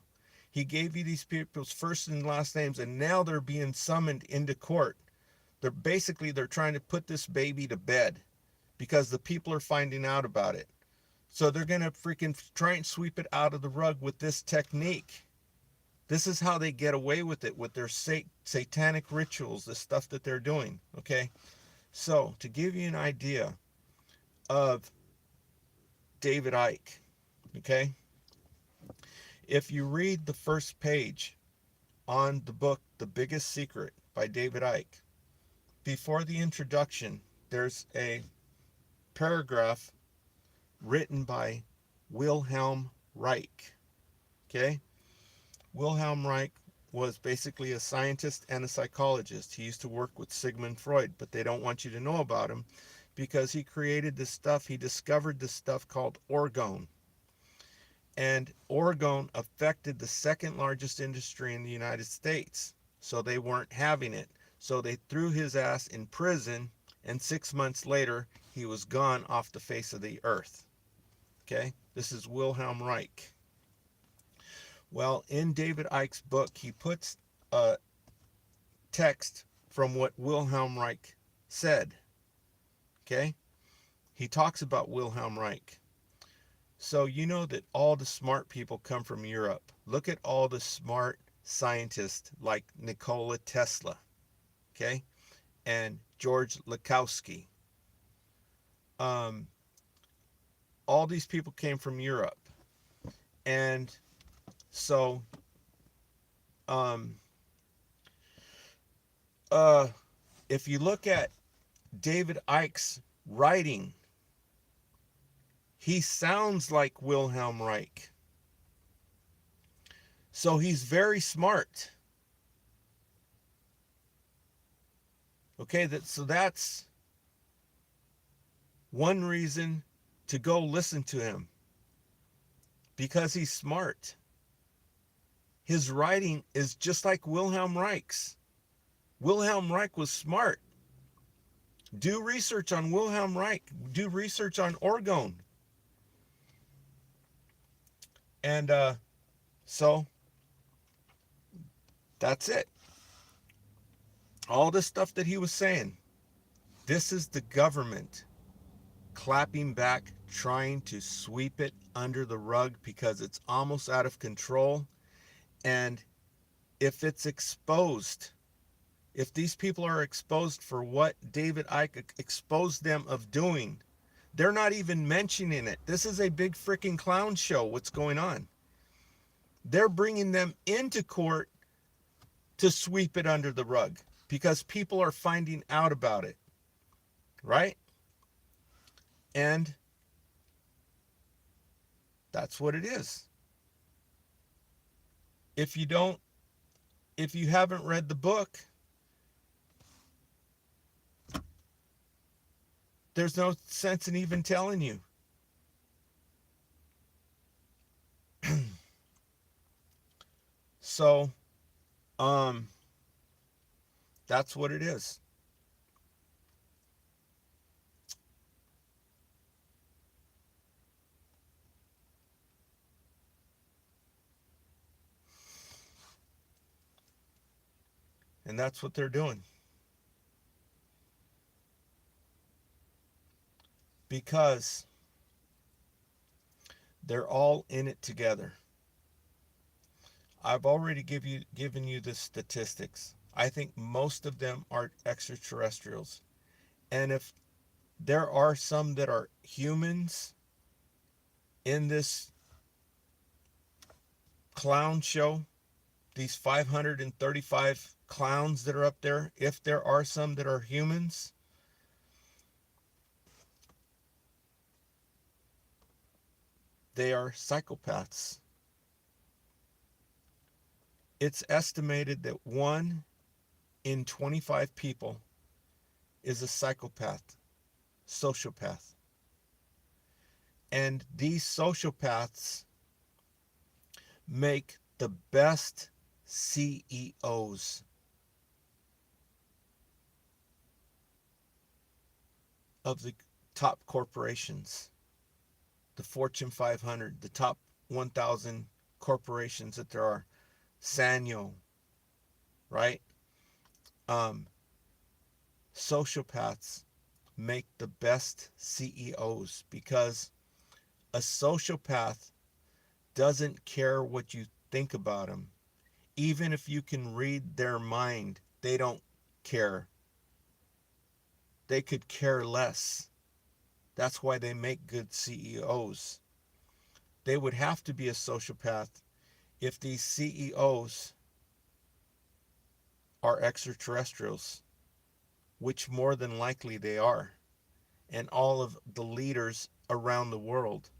He gave you these people's first and last names, and now they're being summoned into court. They're trying to put this baby to bed because the people are finding out about it. So they're going to freaking try and sweep it out of the rug with this technique. This is how they get away with it, with their satanic rituals, the stuff that they're doing, okay? So, to give you an idea of David Icke, okay? If you read the first page on the book, The Biggest Secret by David Icke, before the introduction, there's a paragraph written by Wilhelm Reich. Okay? Wilhelm Reich was basically a scientist and a psychologist. He used to work with Sigmund Freud, but they don't want you to know about him because he created this stuff. He discovered this stuff called orgone. And orgone affected the second largest industry in the United States. So they weren't having it. So they threw his ass in prison, and 6 months later, he was gone off the face of the earth. Okay? This is Wilhelm Reich. Well, in David Icke's book, he puts a text from what Wilhelm Reich said. Okay? He talks about Wilhelm Reich. So you know that all the smart people come from Europe. Look at all the smart scientists like Nikola Tesla. Okay? And George Lakowski. All these people came from Europe. And so if you look at David Icke's writing, He sounds like Wilhelm Reich. So he's very smart. Okay, so that's one reason to go listen to him, because he's smart. His writing is just like Wilhelm Reich's. Wilhelm Reich was smart. Do research on Wilhelm Reich. Do research on orgone. And so that's it. All this stuff that he was saying, this is the government clapping back, trying to sweep it under the rug because it's almost out of control. And if it's exposed, if these people are exposed for what David Icke exposed them of doing, they're not even mentioning it. This is a big freaking clown show, what's going on. They're bringing them into court to sweep it under the rug because people are finding out about it, right? And that's what it is. If you haven't read the book, there's no sense in even telling you. So, that's what it is. And that's what they're doing. Because they're all in it together. I've already given you the statistics. I think most of them are extraterrestrials. And if there are some that are humans in this clown show, these 535 clowns that are up there, if there are some that are humans, they are psychopaths. It's estimated that 1 in 25 people is a psychopath, sociopath. And these sociopaths make the best CEOs of the top corporations, the Fortune 500, the top 1,000 corporations that there are. Sanyo, right? Sociopaths make the best CEOs because a sociopath doesn't care what you think about them. Even if you can read their mind, they don't care. They could care less. That's why they make good CEOs. They would have to be a sociopath if these CEOs are extraterrestrials, which more than likely they are. And all of the leaders around the world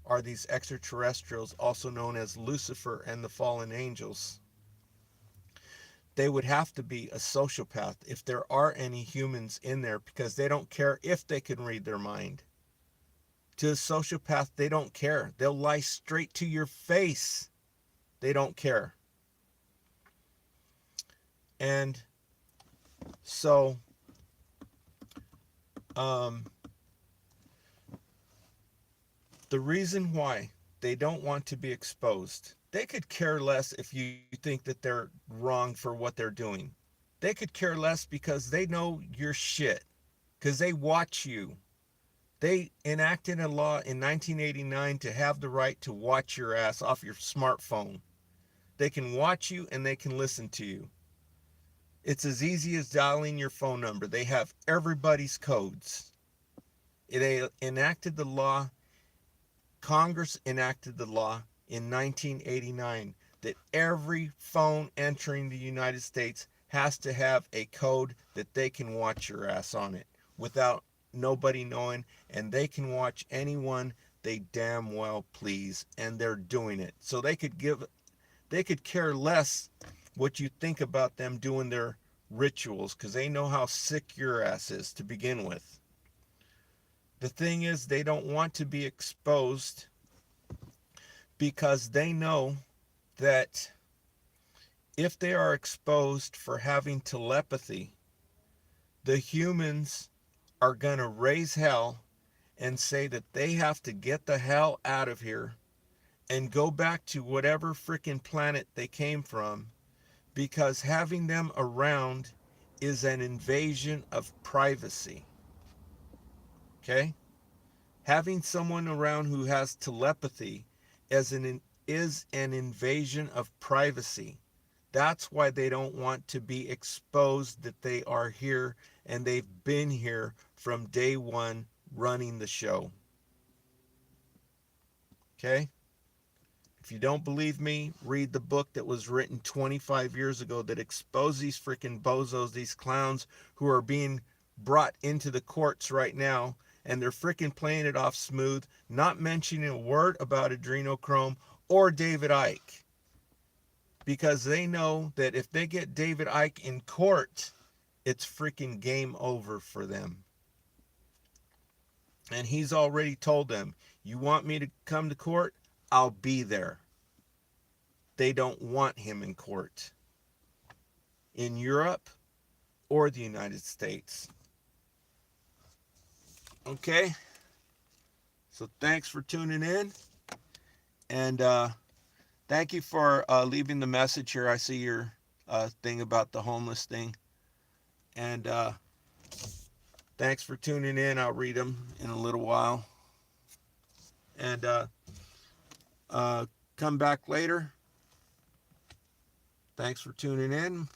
are these extraterrestrials, also known as Lucifer and the fallen angels. They would have to be a sociopath if there are any humans in there, because they don't care if they can read their mind. To a sociopath, they don't care. They'll lie straight to your face. They don't care. And so, the reason why they don't want to be exposed, they could care less if you think that they're wrong for what they're doing. They could care less because they know you're shit, because they watch you. They enacted a law in 1989 to have the right to watch your ass off your smartphone. They can watch you and they can listen to you. It's as easy as dialing your phone number. They have everybody's codes. They enacted the law. Congress enacted the law in 1989 that every phone entering the United States has to have a code that they can watch your ass on it without nobody knowing, and they can watch anyone they damn well please, and they're doing it. So they could care less what you think about them doing their rituals, because they know how sick your ass is to begin with. The thing is, they don't want to be exposed because they know that if they are exposed for having telepathy, the humans are going to raise hell and say that they have to get the hell out of here and go back to whatever freaking planet they came from, because having them around is an invasion of privacy. Okay? Having someone around who has telepathy is an invasion of privacy. That's why they don't want to be exposed that they are here and they've been here from day one running the show. Okay? If you don't believe me, read the book that was written 25 years ago that exposed these freaking bozos, these clowns who are being brought into the courts right now, and they're freaking playing it off smooth, not mentioning a word about adrenochrome or David Icke, because they know that if they get David Icke in court, it's freaking game over for them. And he's already told them, you want me to come to court? I'll be there. They don't want him in court in Europe or the United States. Okay? So thanks for tuning in. And thank you for leaving the message here. I see your thing about the homeless thing. And thanks for tuning in. I'll read them in a little while. And come back later. Thanks for tuning in.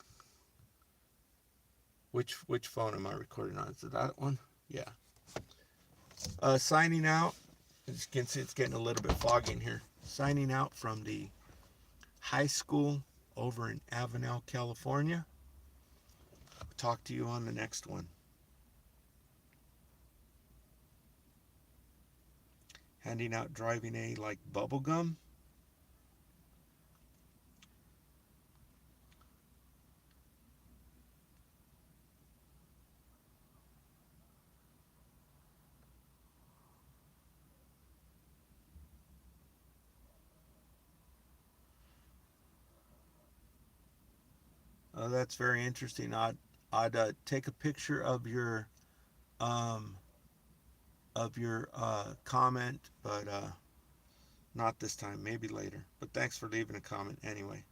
Which phone am I recording on? Is it that one? Yeah. Signing out. As you can see, it's getting a little bit foggy in here. Signing out from the high school over in Avenel, California. Talk to you on the next one. Handing out driving aid like bubble gum. That's very interesting. I'd take a picture of your comment, but not this time. Maybe later. But thanks for leaving a comment anyway.